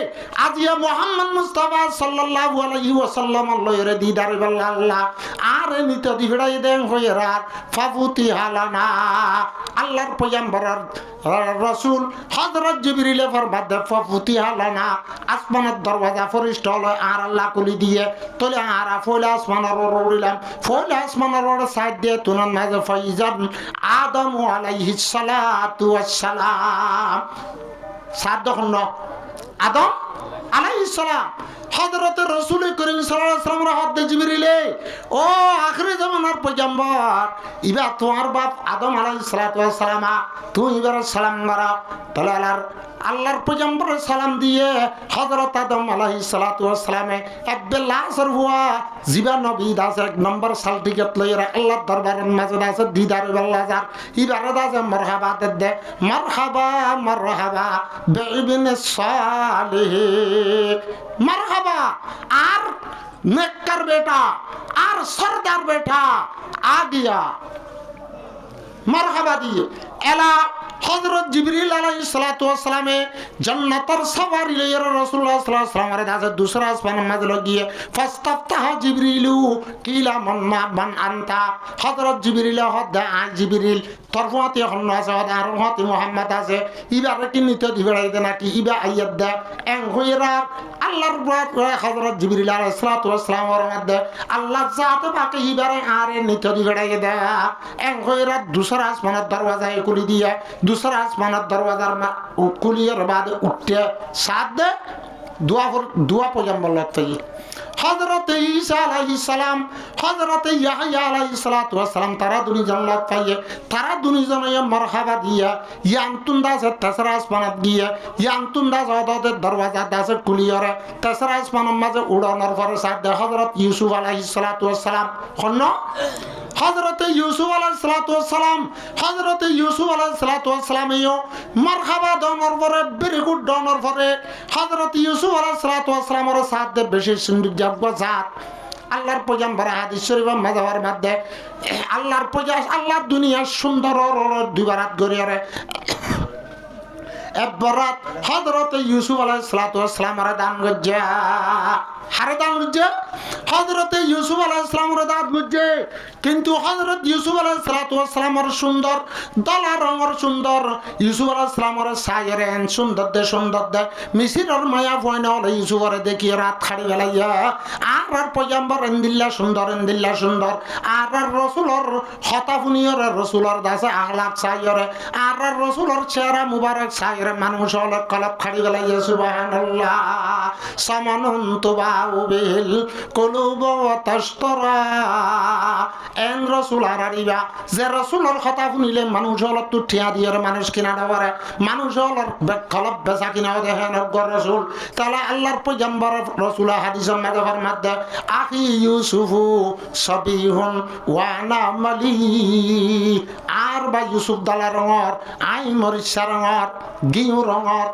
Speaker 1: আজিয়া মুহাম্মদ মুস্তাফা সাল্লাল্লাহু আলাইহি ওয়াসাল্লাম আল্লাহর দিদার আল্লাহ আর নিত দিহড়াই দেন হইরা ফাফুতি হালানা আল্লাহর পয়গম্বরের রাসূল হযরত জিবরিল ফরমাদ ফাফুতি হালানা আসমানের দরওয়াজা ফরিস্তা হলো আর আল্লাহ কুলি দিয়ে তলে আর ফয়লা আসমানের উড়িলাম ফয়লা আসমানের সাইড দিয়ে তুনান মাঝে ফাইজান আদম আলাইহিস সালাতু ওয়াস সালাম সাদ হন আদম আলাইহিস সালাম হযরত রাসূল করিম সাল্লাল্লাহু আলাইহি ওয়াসাল্লামের হাতে জিবরিলে ও আখিরি জামানার পয়গম্বর ইবা তোমার বাপ আদম আলাইহিস সালাতু ওয়াস সালাম তুই ইবার সালাম মারা তাহলে আল্লাহর পয়গম্বরের সালাম দিয়ে হযরত আদম আলাইহিস সালাতু ওয়াস সালামে একবেলা আসর হুয়া জিবা নবী দাস এক নম্বর সার্টিফিকেট লইরা আল্লাহর দরবারের মাঝে দাসে দিদার আল্লাহর ইবারে দাসে মারহাবা দে মারহাবা মারহাবা বিইবনে সালিহ মারহাবা আর নেককার বেটা আর সরদার বেটা আ গিয়া মারহাবা দিয়ে এলা হযরত জিবরিল আলাইহিস সালাতু ওয়াস সালামে জান্নাতের সওয়ারি লইয়া রাসূলুল্লাহ সাল্লাল্লাহু আলাইহি ওয়াসাল্লামের দাসে দুসরা আসমানের মাঝে লাগিয়ে ফাস্তাফতাহা জিবরিলু কিলা মান আনতা হযরত জিবরিল হদ আই জিবরিল তরফাতি হন্ন আছে আর হতি মুহাম্মদ আছে ইবারে কি নিতে দিবেড়াই দে নাকি ইবা আইয়াত দে এং হইরা আল্লাহর রাত হযরত জিবরিল আলাইহিস সালাতু ওয়াস সালামের মধ্যে আল্লাহ জাতে বাকি ইবারে আরে নিতে দিবেড়াই দে এং হইরা দুসরা আসমানের দরওয়াজায় খুলি দিয়ে दूसरा आसमानत दरवाजार कुलियर बाद उठते साथ दे दुआ पैगम्बर लगते হযরত ঈসা আলাইহিস সালাম, হযরত ইয়াহইয়া আলাইহিস সালাতু ওয়াস সালাম, তারা দুইজন লাভ পাইয়ে, তারা দুইজনে মারহাবা দিয়া ইয়ান্তুন দাসে তেসরা আসমানত গিয়ে ইয়ান্তুন দাস অদদের দরওয়াজা দাসে কুলিয়রে তেসরা আসমানের মাঝে উড়ানোর পরে সাথে হযরত ইউসুফ আলাইহিস সালাতু ওয়াস সালাম হন হযরত ইউসুফ আলাইহিস সালাতু ওয়াস সালাম, হযরত ইউসুফ আলাইহিস সালাতু ওয়াস সালাম মারহাবা দনর পরে ভেরি গুড দনর পরে হযরত ইউসুফ আলাইহিস সালাতু ওয়াস সালামের সাথে বেশি সৌন্দর্য জাত আল্লাহর পয়গম্বর হাদিস শরীফের মাঝাবার মধ্যে আল্লাহর আল্লাহর দুনিয়ার সুন্দর দুইবারাত গড়িয়ারে একবারাত হযরত ইউসুফ আলাইহিস সালাতু ওয়াস সালামের দান গজ্জা হারে দান গজ্জা হযরত ইউসুফ আলাইহিস সালামের দান গজ্জা কিন্তু হযরত ইউসুফ আলাইহিস সালাতু ওয়াস সালামের সুন্দর দলা রঙের সুন্দর ইউসুফ আলাইহিস সালামের সায়েরে সুন্দর দে মিসিরের মায়া ফয়না হলে ইউসুফরে দেখি রাত খাড়ি বেলাইয়া আর পয়গম্বর ইন্দিল্লা সুন্দর আর রাসূলের হতাফুনিয়র রাসূলের দাসে আখলাক সায়েরে আর রাসূলের চেহারা মুবারক সায়েরে মানুষ হলে কলব খাড়ি বেলাইয়া সুবহানাল্লাহ সামানুন তুবাউ বিল কুলুব ওয়া তাশতারা এন রাসূল আরারিবা যে রাসূলের কথা শুনিলে মানুষ হল তো ঠিয়া দিয়ে মানুষ কিনা দেওয়ারে মানুষ হল কলব বেচা কিনা দেখেন রাসূল তাহলে আল্লাহর পয়গম্বর রাসূল হাদিসের মাঝে মধ্যে আখি ইউসুফু সাবিহুন ওয়া আনা মালি আর বা ইউসুফ দালা রঙর আই মরিচা রঙর গিউ রঙর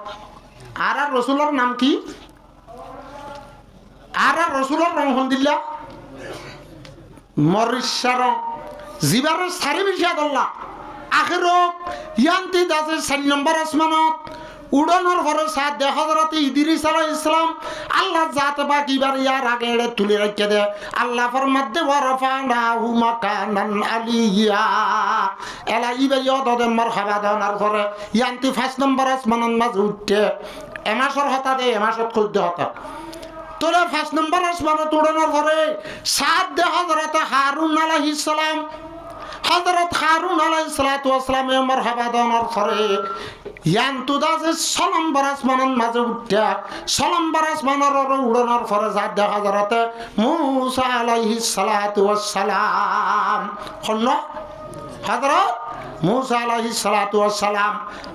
Speaker 1: আর রাসূলের নাম কি আর রাসূলের রং হন্দিল্লা মরিচা রং জিবার সারি বিষয় দল্লা আখের ইয়ান্তি দাসে 4 নম্বর আসমানত উড়ানোর পরে সাথ দে হযরত ইদ্রিস আলাইহিস সালাম আল্লাহ জাতে বাকিবার ইয়ার আগে এড়ে তুলে রেখে দে আল্লাহ ফরমাতে ওয়ারফানাহু মাকানান আলিয়া এলা ইবে ইয়দে মারহাবা দানার পরে ইয়ান্তি 5 নম্বর আসমানের মাঝে উঠতে এমাসর হতা দে এমাসত কইতে হতা তোরা 5 নম্বর আসমানত উড়ানোর পরে সাথ দে হযরত হারুন আলাইহিস সালাম হযরত হারুন আলাইহিস সালাতু ওয়াস সালামে মারহাবা দানার পরে ইয়ান্তু দাসে 6 নম্বর আসমানের মাঝে উঠা 6 নম্বর আসমানের উড়ানোর পরে সাথ দে হযরত মূসা আলাইহিস সালাতু ওয়াস সালাম হন হযরত মূসা আলাইহিস সালাতু ওয়াস সালাম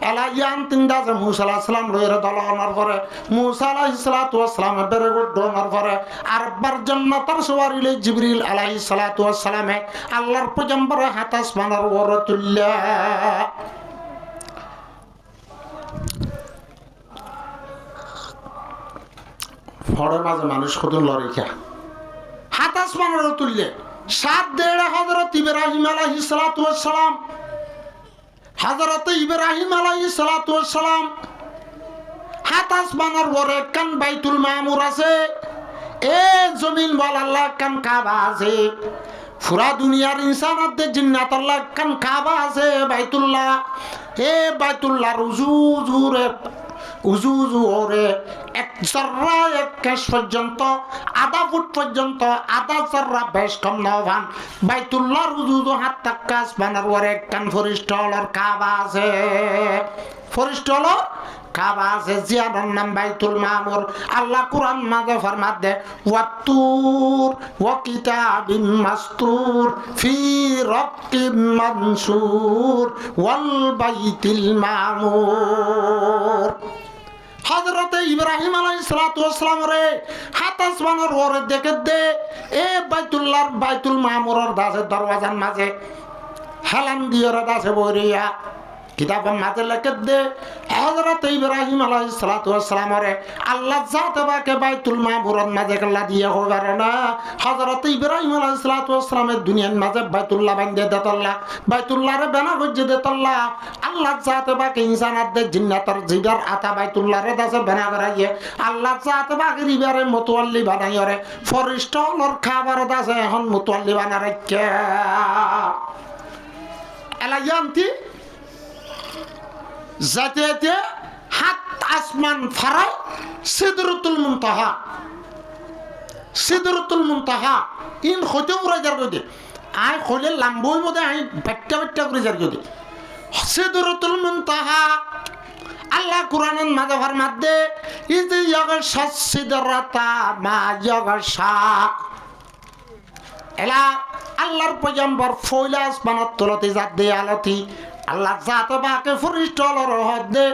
Speaker 1: এলা ইয়ান্তিন দাসে মূসা আলাইহিস সালাম লইরে দলানোর পরে মূসা আলাইহিস সালাতু ওয়াস সালাম বেরে গুডনোর পরে আরবার জান্নাতের সওয়ারিলে জিবরিল আলাইহিস সালাতু ওয়াস সালামে আল্লাহর পয়গম্বর হাত আসমানের ওপরে তুললা ফড়ের মাঝে মানুষ কত লড়িখা হাত আসমানের তুললে সাত দেড়ে হযরত ইব্রাহিম আলাইহিস সালাতু ওয়াস সালাম হযরত ইব্রাহিম আলাইহিস সালাতু ওয়াস সালাম হাত আসমানের ওপরে কান বাইতুল মামুর আছে এ জমিন বল আল্লাহ কান কাবা আছে পুরা দুনিয়ার ইনসানাতদের জিন্নাত আল্লাহ কান কাবা আছে বাইতুল্লাহ এ বাইতুল্লাহর উজু ওরে এক জর্রা এক কেশ পর্যন্ত আধা ফুট পর্যন্ত আধা জর্রা বেশ কম নভান বাইতুল্লাহর উজু হাত তাক্কাস বানার ওরে কান ফরিস্টলর কাবা আছে ফরিস্টলর কাবা আছে জিয়ার নাম বাইতুল মামুর আল্লাহ কুরআন মাঝে ফরমাত দে ওয়াতুর ওয়া কিতাবিম মাসতুর ফি রাক্কিম মানসুর ওয়াল বাইতিল মামুর হযরত ইব্রাহিম আলাইহিস সালাতু ওয়াস সালাম রে হাত আসমানের ওরে দেখে দে এ বাইতুল মামুরের দাসে দরওয়াজার মাঝে হালাম দিয়রা দাসে বইরিয়া কিতাবের মাঝে লেখে দে হযরত ইব্রাহিম আলাইহিস সালাতু ওয়াস সালাম রে আল্লাহ জাতে বাকে বাইতুল মামুরের মাঝে কল্লা দিয়ে হবে না হযরত ইব্রাহিম আলাইহিস সালাতু ওয়াস সালামের দুনিয়ার মাঝে বাইতুল্লাহ বান্ধে দেতল্লা বাইতুল্লাহরে বানা গজ্জে দেতল্লা আল্লাহ জাতে বাকে ইনসানাতদের জিন্নাতের জিবার আতা বাইতুল্লাহরে দাসে বানা করাইয়ে আল্লাহ জাতে বাকে রিবারে মুতাওয়াল্লি বানাইরে ফরিস্টলর খাবার দাসে এখন মুতাওয়াল্লি বানা রাখে এলায়ান্তি জাতে হাত আসমান ফারাই সিদরাতুল মুনতাহা ইন হতে উড়াই যার গদে আই খলে লাম্বই মধ্যে আই বাট্টা করে যার গদে সিদরাতুল মুনতাহা আল্লাহ কোরআনের মাঝে ফরমাতে ইজি ইয়াগশা সিদরাতা মা ইয়াগশা এলা আল্লাহর পয়গম্বর ফয়লা আসমানত তলতে জাত দে আলতি আল্লাহ জাতে বাকে ফরিস্টল রহত দে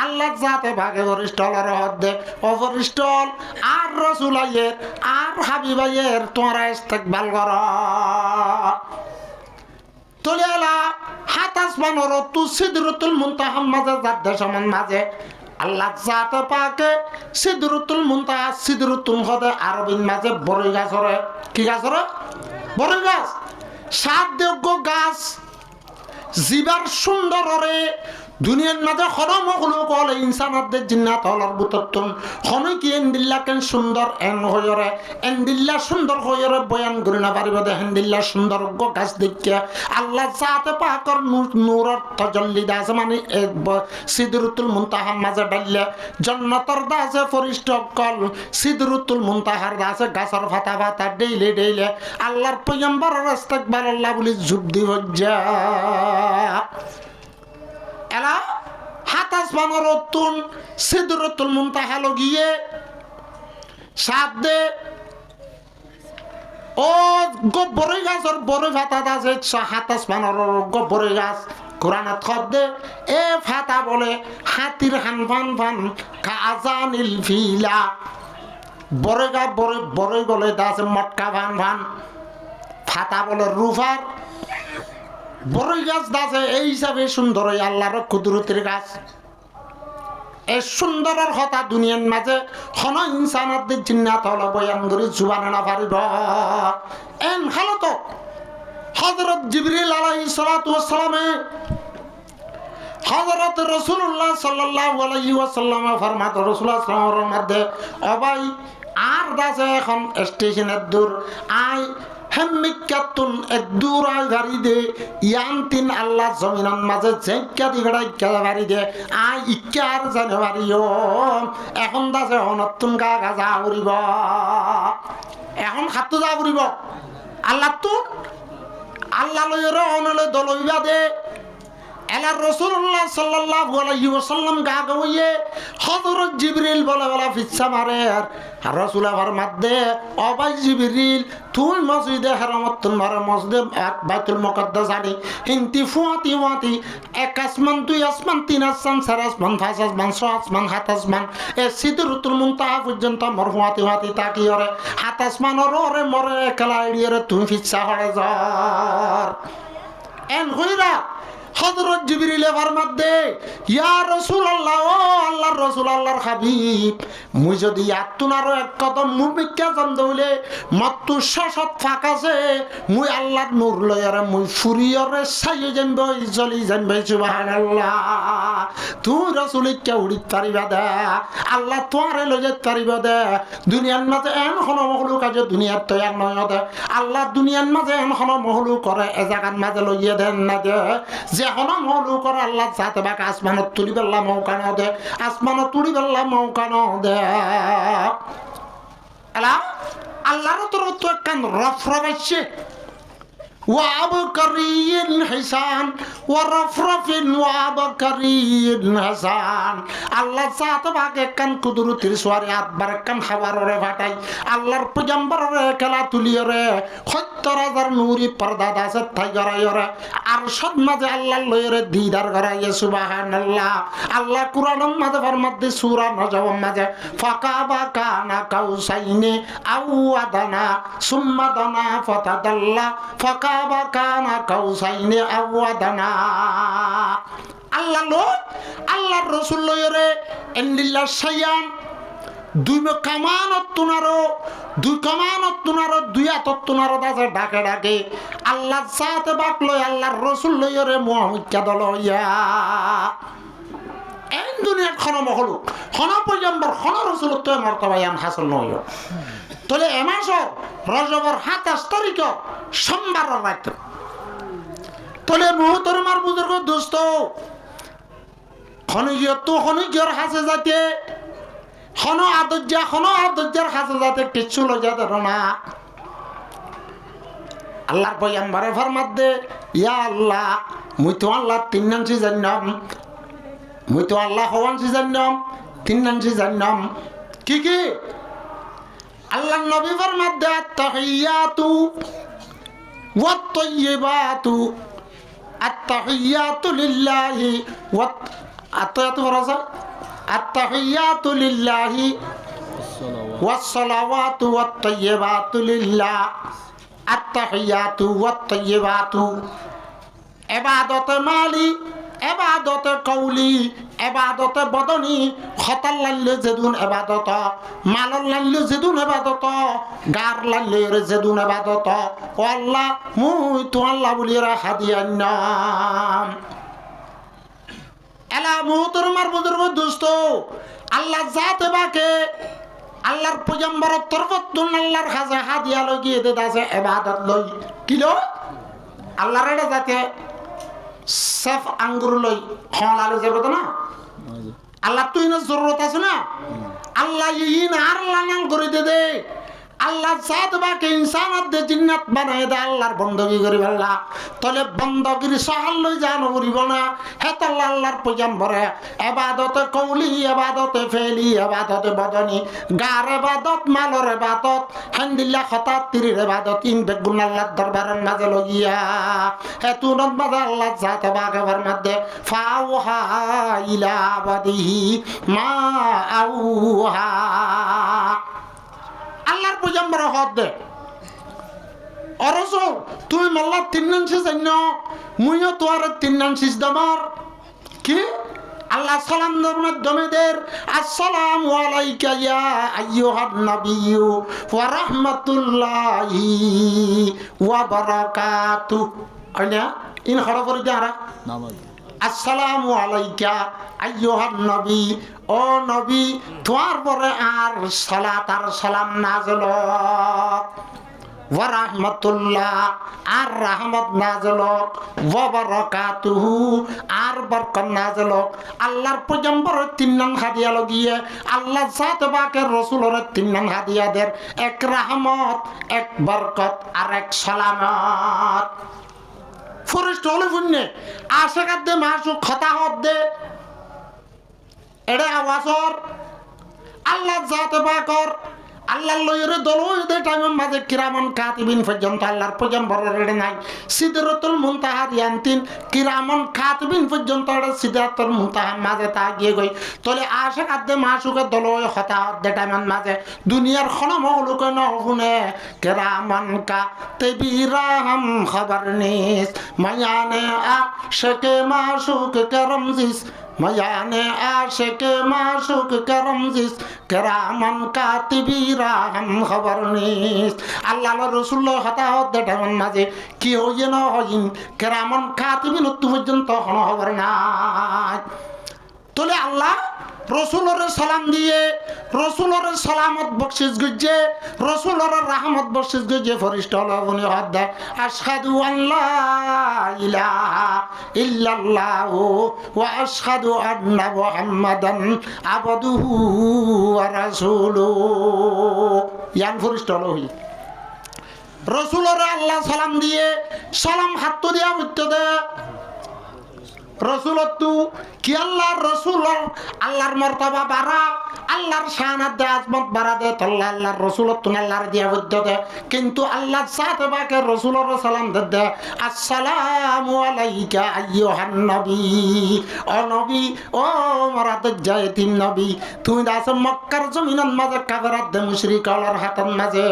Speaker 1: আল্লাহ জাতে বাকে ফরিস্টল রহত দে অফরিস্টল আর রাসূলায়ের আর হাবিবায়ের তোমরা ইস্তেকবাল কর তোলেলা হাত আসমানের তু সিদরাতুল মুনতাহা মাঝে জাত দে সমান মাঝে আল্লাহ জাতে পাকে সিদরাতুল মুনতাহা সিদরাতুল হদে আরবিন মাঝে বড়ই গাছ রে কি গাছ রে বড়ই গাছ সাত দেগ্য গাছ জিবার সুন্দর রে দুনিয়ার মাঝে হরম হলো কল ইনসানাদের জিন্নাত হলার বুতত্তন হনই কি এন্ডিল্লা কেন সুন্দর এন হয়রে এন্ডিল্লা সুন্দর হয়রে বয়ান করি না পারিব দে এন্ডিল্লা সুন্দর গাছ দেখিয়া আল্লাহ জাতে পাকর নূরর তাজাল্লি দাস মানে সিদরাতুল মুনতাহার মাঝে ডাইলে জান্নাতের দাসে ফরিষ্ট কল সিদরাতুল মুনতাহার দাসে গাছর ফাতা ফাতা ডেইলে ডেইলে আল্লাহর পয়গম্বরের ইস্তেকবাল আল্লাহ বলি যুবদি হজ্জা এলা হাত আসমানের অতুন সিদরাতুল মুনতাহা লগিয়ে সাত দে ও গব্বরই গাছর বড়ই ফাতা আছে হাত আসমানের গব্বরই গাছ কোরআনত খদ্দে এ ফাতা বলে হাতির হান ফান ফান কাজানিল ফিলা বড়ই গা বড়ই গলে দাস মটকা ফান ফান ফাতা বলে রুফার বড়ই গাছ দাসে এই হিসাবে সুন্দর আল্লাহর কুদরতের গাছ এই সুন্দরের কথা দুনিয়ার মাঝে হন ইনসানাদের জিন্নাত হল বয়ান করে জুবানে না পারিব এন হালত হযরত জিবরিল আলাইহিস সালাতু ওয়াস সালামে হযরত রাসূলুল্লাহ সাল্লাল্লাহু আলাইহি ওয়াসাল্লাম ফরমাত রাসূলুল্লাহ সাল্লাল্লাহু আলাইহি মধ্যে অবাই আর দাসে এখন স্টেশনের দূর আই হেমিকাতুন একদূর আই গাড়ি দে ইয়ান্তিন আল্লাহ জমিনের মাঝে জেকা দিগড়াই কেলা গাড়ি দে আই ইকার জানুয়ারিও এখন দাসে অনতুন গা গাজা উড়িব এখন হাতু যা উড়িব আল্লাহ তো আল্লাহ লইরে অনলে দলইবা দে এলা রাসূলুল্লাহ সাল্লাল্লাহু আলাইহি ওয়াসাল্লাম গা গইয়ে হযরত জিবরিল বলে বলা ফিচ্ছা মারে আর রাসূল আমার মধ্যে অবাই জিবরিল তুই মসজিদে হারামত মারে মসজিদে বাইতুল মুকদ্দাস আনি ইনতি ফুয়াতি ওয়াতি এক আসমান দুই আসমান তিন আসমান চার আসমান পাঁচ আসমান ছয় আসমান সাত আসমান এ সিদরাতুল মুনতাহা পর্যন্ত মরহুয়াতি ওয়াতি তাকি ওরে সাত আসমানের ওরে মরে একলা এড়িয়ে তুই ফিচ্ছা হরে যার এন হইরা হযরত জিবরিল ফরমাতে ইয়া রাসূলুল্লাহ ও আল্লাহর রাসূল আল্লাহর হাবিব মুই যদি আত্মনারো এক কদম মুমিক্কা জানদৌলে মাত্র শাসত ফাকাছে মুই আল্লাহর নূর লয়ারে মুই ফুরিয়রে ছাইয়ে জানব জ্বলি জানব সুবহানাল্লাহ তুই রাসূলকে উড়ি পারিবা দে আল্লাহ তোরে লয়ে পারিবা দে দুনিয়ার মাঝে এন হন মখলুক আছে দুনিয়ার তৈয়ার নয় দে আল্লাহ দুনিয়ার মাঝে এন হন মখলুক করে এ জায়গার মাঝে লইয়ে দেন না দে যে হনম হলু করে আল্লাহ জাতে বাক আসমানত তুলি বেল্লা মৌকানো দে আসমানত তুলি বেল্লা মৌকানো দে এলা আল্লাহর তোর তো একখান রফরফাইছে ওয়াবকারিন হিসান ওয়ারফরফিন ওয়াবকারিন হাসান আল্লাহ জাতে বাক একখান কুদরতির সোয়ারে আতবার একখান হাওয়ারে ফাটাই আল্লাহর পয়গম্বরে খেলা তুলিয়রে ৭০,০০০ নূরি পর্দা দাসে থাইগরায়রে আর সব মাঝে আল্লাহ লয়রে দিদার করাইয়ে সুবহানাল্লাহ আল্লাহ কুরআনের মাঝে ফরমাতে সূরা নজম মাঝে ফাকাবা কানা কাউসাইনি আও আদানা সুম্মা দানা ফাতাদাল্লা ফাকাবা কানা কাউসাইনি আও আদানা আল্লাহ লো আল্লাহর রাসূল লয়রে ইন্দিল্লাহ সায়াম দুই কামানত তুনারো দুই কামানত তুনারো দুই আতত তুনারো দাসে ডাকে ডাকে আল্লাহ জাতে বাক লয় আল্লাহর রাসূল লয়রে মুহাম্মদকে দলইয়া এই দুনিয়ার খনমহল খন পয়গম্বর খন রাসূল তো মর্তবায়ান হাসল নয় তলে এমাস রজবর ২৭ তারিখ সোমবার রাত তলে মুহতরমার বুজুর্গ দোস্ত খনিগিয়র হাসে যাতে খন আদর্যার হাসে যাতে কিচ্ছু লজা ধর না আল্লাহর পয়গম্বরে ফরমাত দে ইয়া আল্লাহ মুই তো আল্লাহ তিন নামছি জান্নাম মুই তো আল্লাহ হওয়ানছি জানলাম, তিন নানছি জানলাম কি কি? আল্লাহ নবী ফরমাতে আত-তাহিয়াতু ওয়াত-তাইয়্যিবাতু, আত-তাহিয়াতু লিল্লাহি আত-তাহিয়াতু লিল্লাহি ওয়াস-সালাওয়াতু ওয়াত-তাইয়্যিবাতু লিল্লাহ। আত-তাহিয়াতু ওয়াত-তাইয়্যিবাতু ইবাদতে মালি, এবাদতে কৌলি, এবাদতে বদনি, খতাল লাইলে যেদুন এবাদত, মালল লাইলে যেদুন এবাদত, গার লাইলে যেদুন এবাদত। ও আল্লাহ মুই তো আল্লাহ বলিরা হাদিয়ার নাম। এলা মুহতরমার বুজুর্গ দোস্ত, আল্লাহ জাতে বাকে আল্লাহর পয়গম্বর তরফতুন আল্লাহর কাছে হাদিয়া লই গিয়ে দিতে আছে ইবাদত লই। কি লই? আল্লাহর এটা যাতে সেফ আঙ্গুর লই হল আলো যাবে তো না। আল্লাহ তুই না জরুরত আছে না, আল্লাহ ইন আর লানান করে দে। আল্লাহ জাত বাকে ইনসানাত দে জিন্নাত বানায় দে আল্লাহর বندگی করি। আল্লাহ তলে বندگির সহাল লই জানো করিব না। হেত আল্লাহর পয়গম্বরে ইবাদতে কওলি, ইবাদতে ফেলি, ইবাদতে বদনি, গার ইবাদত, মালর ইবাদত, হামদুলিল্লাহ খতাত তিরির ইবাদত, ইন বেগুন আল্লাহর দরবারের মাঝে লগিয়া এতুনত মাঝে আল্লাহ জাত বাকে ফরমাতে ফাওহা ইলা আবাদিহি মা আউহা। আল্লাহর পয়গম্বর হদ দে অরস তুমি মাল্লাহ তিন নানছিস জান্য, মুইও তোয়ার তিন নানছিস দামার কি? আল্লাহ সালাম মাধ্যমে দের আসসালামু আলাইকা ইয়া আইয়ুহান নাবিয়্যু ওয়া রাহমাতুল্লাহি ওয়া বারাকাতুহু। আইনা ইন খরা করে যারা আসসালামু আলাইকা আইয়ুহান নবী, ও নবী তোমার পরে আর সালাত আর সালাম নাযিল হোক, ওয়া রাহমাতুল্লাহ আর রহমত নাযিল হোক, ওয়া বারাকাতুহু আর বরকত নাযিল হোক। আল্লাহর পয়গম্বরের তিন নাম হাদিয়া লগিয়ে আল্লাহ জাত পাকের রাসূলের তিন নাম হাদিয়া দের, এক রহমত, এক বরকত আর এক সালামত। ফরিস্ট হলে ফুন্নে আশেকাত দে মাসু খতা হদ দে এড়ে আওয়াজর আল্লাহ জাতে পাকর আল্লাহ লইরে দলই দে টাইমের মাঝে কিরামান কাতিবিন পর্যন্ত আল্লাহর পয়গম্বরের এড়ে নাই। সিদরাতুল মুনতাহা ইয়ান্তিন কিরামান কাতিবিন পর্যন্ত এড়ে সিদরাতুল মুনতাহা মাঝে তা গিয়ে গই। তলে আশেকাত দে মাসুকে দলই খতা হদ দে টাইমের মাঝে দুনিয়ার খন মহলুকে ন শুনে কিরামান কাতিবিরাম খবর নিস মায়ানে আশকে মাসুক করমজিস, মায়ানে আশকে মাসুক করমজিস কিরামান কাতিবিরাম খবর নিস। আল্লাহ রাসূলুল্লাহ হতাহত দেটামান মাঝে কি হইয়ে ন হইন কিরামান কাতিবিন তো পর্যন্ত হন খবর নাই। তলে আল্লাহ রসুলের সালাম দিয়ে রসুলের সালামত বকশিস গুজে, রসুলের রহমত বকশিস গুজে ফরিস্তা হল হাত দেয় আশহাদু আল্লা ইলাহা ইল্লাল্লাহু ওয়া আশহাদু আন্না মুহাম্মাদান আবদুহু ওয়া রাসূলুহু। ইয়ান ফরিস্তা হল হই রসুলের আল্লাহ সালাম দিয়ে সালাম হাত দিয়া উত্তর দেয় রসুলত্তু কি আল্লাহর রসুলর আল্লাহর মর্তবা বাড়া, আল্লাহর শানাত দে আজমত বাড়া দে তল্লা আল্লাহর রসুলত্তু আল্লাহর দিয়া বুদ্ধ দে। কিন্তু আল্লাহ সাথে বাকে রসুলর সালাম দে আসসালামু আলাইকা আইয়ুহান নবী, ও নবী ও মরাদ জায়তিন নবী তুমি দাস মক্কার জমিনের মাঝে কাফেরাত দে মুশরিকর হাতের মাঝে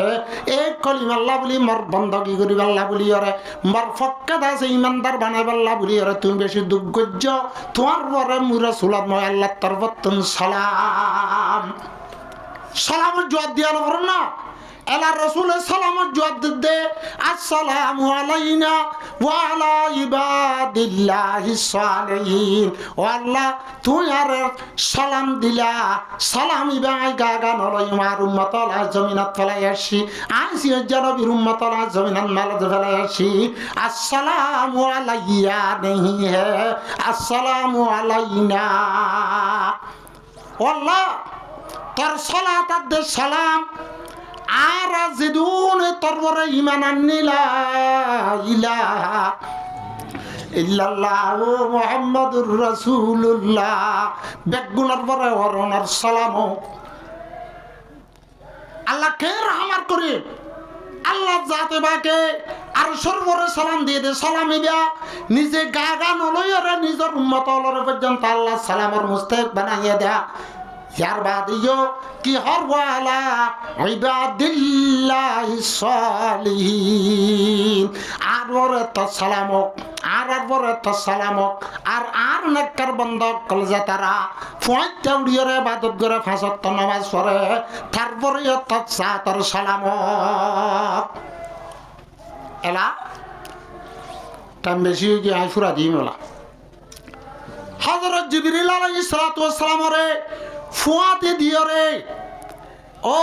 Speaker 1: এক কলিমা আল্লাহ বলি মর বন্দগি করিব আল্লাহ বলি ওরে মর ফক্কা দাস ইমানদার বানাইব আল্লাহ বলি ওরে তুমি বেশি দুঃখ তোমার পরে মুরা সুলাম আল্লাহ তরবতুন সালাম সালামের জবাব দিয়া না না আল্লাহ রাসূলের সালামের জবাব দে আসসালামু আলাইনা ওয়া আলা ইবাদিল্লাহিস সালিহিন। ও আল্লাহ তুই আর সালাম দিলা সালাম ইবাই গাগা নলই মার উম্মতল জমিনাত ফলাই আসি আইসি নবীর উম্মতল জমিনাত মালদ ফলাই আসি আসসালামু আলাইয়া নেহি হে আসসালামু আলাইনা। ও আল্লাহ তোর সালাত দে সালাম আর জিদুন তরবরে ঈমান আননিলা ইলাহা ইল্লাল্লাহু মুহাম্মাদুর রাসূলুল্লাহ বেগুনার পরে ওনার সালাম আল্লাহ কে রহমান করে আল্লাহ জাতে বাকে আর সর্বরে সালাম দিয়ে দে সালাম ইয়া নিজে গা গা নলয়রে নিজের উম্মত হলরে পর্যন্ত আল্লাহ সালামের মুস্তাহিক বানাইয়া দেয়া ইয়ার বাদিও কি হরওয়ালা ইবাদিল্লাহিস সালিহিন আর ওরে তো সালামক আর পরে তো সালামক আর নেককার বন্ধক কলজা তারা ফয়টা উড়িয়ে ইবাদত করে ফাঁসত নামাজ পড়ে তারপরে তো সাতর সালামক এলা টাইম বেশি হয়ে গিয়ে আইসুরা দিই মেলা হযরত জিবরিল আলাইহিস সালাতু ওয়াস সালাম রে ফুয়াতে দিও রে ও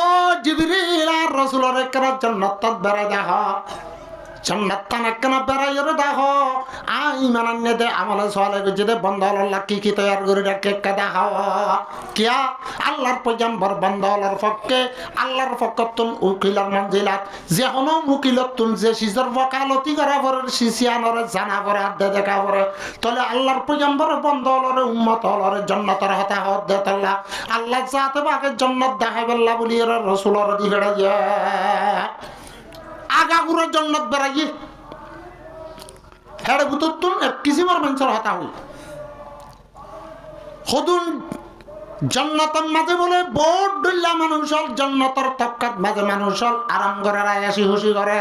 Speaker 1: জিবরিল আর রাসূলের একরা জান্নাত বেড়া দেখা জান্নাত তান একনা বেড়াইরে দেখো ইমান আনে দে আমলে সওয়ালে গজে দে বন্ধ আল্লাহ কি তৈয়ার করে রাখে কাদা হাওয়া কিয়া আল্লাহর পয়গম্বর বন্ধ আল্লাহর পক্ষে আল্লাহর পক্ষতুন উকিলার মঞ্জিলাত যে হনো উকিলতুন যে সিজর ওকালতি করা পরে সিসিয়ানরে জানা করে আদে দেখা পরে তলে আল্লাহর পয়গম্বর বন্ধ আল্লাহর উম্মত আল্লাহর জান্নাতের হতা হদ দে আল্লাহ আল্লাহ জাতে বাকে জান্নাত দেখাইবেল্লা বলি রাসূলের দিগড়াইয়া আগাগুড়ো জন্নত বেড়াইয়ে হেড়ে বুতুন এক কিসিমার মানুষের হতা হই হদুন জন্নতের মাঝে বলে বোর্ড ডুল্লা মানুষ হল জন্নতর তক্কাত মাঝে মানুষ হল আরাম করে রায়াসি খুশি করে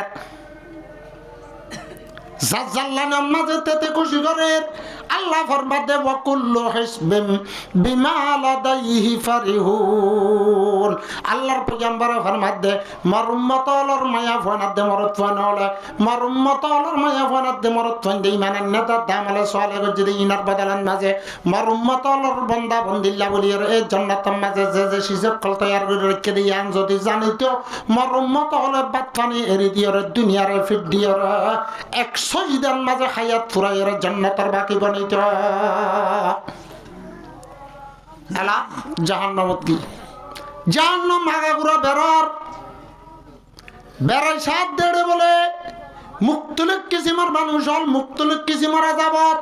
Speaker 1: জাল্লানার মাঝে তেতে খুশি করে আল্লাহ ফরমাতে ওয়াকুল্লু হিসবিম বিমা লাদাইহি ফারিহুন আল্লাহর পয়গম্বর ফরমাতে মার উম্মত আল্লাহর মায়া ফনাতে মরত ফনলে মার উম্মত আল্লাহর মায়া ফনাতে মরত ফন্দে ইমান নেতা দামলে সালে গজদি ইনার বদলান মাঝে মার উম্মত আল্লাহর বান্দা বন্দিল্লা বলির এই জান্নাতের মাঝে যে সিজক কল তৈয়ার করে রেখে দিয়ান যদি জানিতো মার উম্মত হলে বাতখানি এরি দিয়র দুনিয়ারে ফিট দিয়র 100 ঈদের মাঝে হায়াত ফুরাইর জান্নাতের বাকি বনি এলা জাহান্নামত কি জাহান্নাম আগাগুড়া বেরর বেড়াই সাত দেড়ে বলে মুক্তলিক কিসিমার মানুষ হল মুক্তলিক কিসিমার আযাবত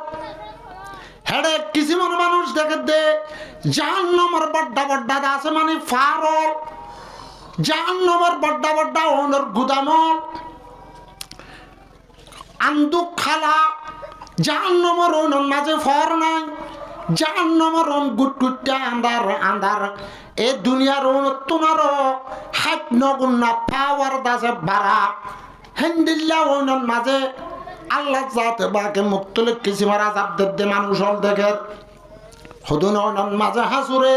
Speaker 1: হেডে কিসিমার মানুষ দেখে দে জাহান্নামের বড্ডা বড্ডা আছে মানে ফারল জাহান্নামের বড্ডা বড্ডা ওনর গুদামল আন্দুক খালা জাহান্নামের ওনর মাঝে ফর নাই জাহান্নামের ওন গুটগুটটা আন্দার আন্দার এ দুনিয়ার ওন তোমারও হাত নগুন্না পাওয়ার দাসে বাড়া হেন্দিল্লা ওনর মাঝে আল্লাহ জাতে বাকে মুক্তলিক কিসিমার আযাব দে মানুষ হল দেখে হদুন ওনর মাঝে হাসুরি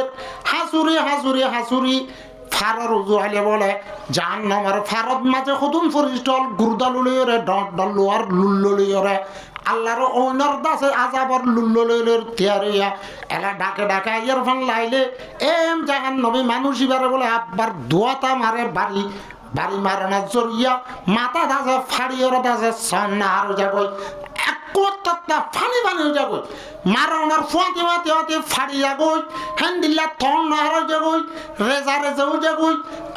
Speaker 1: ফারার উজু আলে বলে জাহান্নামের ফারদ মাঝে হদুন ফরিস্টল গুরদালুলিয়রে ডট ডলুয়ার লুল্লুলিয়রে আল্লাহর ওনর দাসে আযাবর লুল্লুলিয়র তিয়ারিয়া এলা ডাকে ডাকে আইয়ার ফান লাইলে এম জাহান্নামী মানুষ ইবারে বলে আব্বার দোয়াতা মারে বাড়ি মারানা জরিয়া মাথা দাসে ফাড়িয়র দাসে সান্না আরো যাগই একটা ফানি বানিয়ে যাগই মারানার ফুয়াতে মাতে হাতে ফাড়ি যাগই হ্যান্ডিল্লা থন নাহার যাগই রেজাও যাগই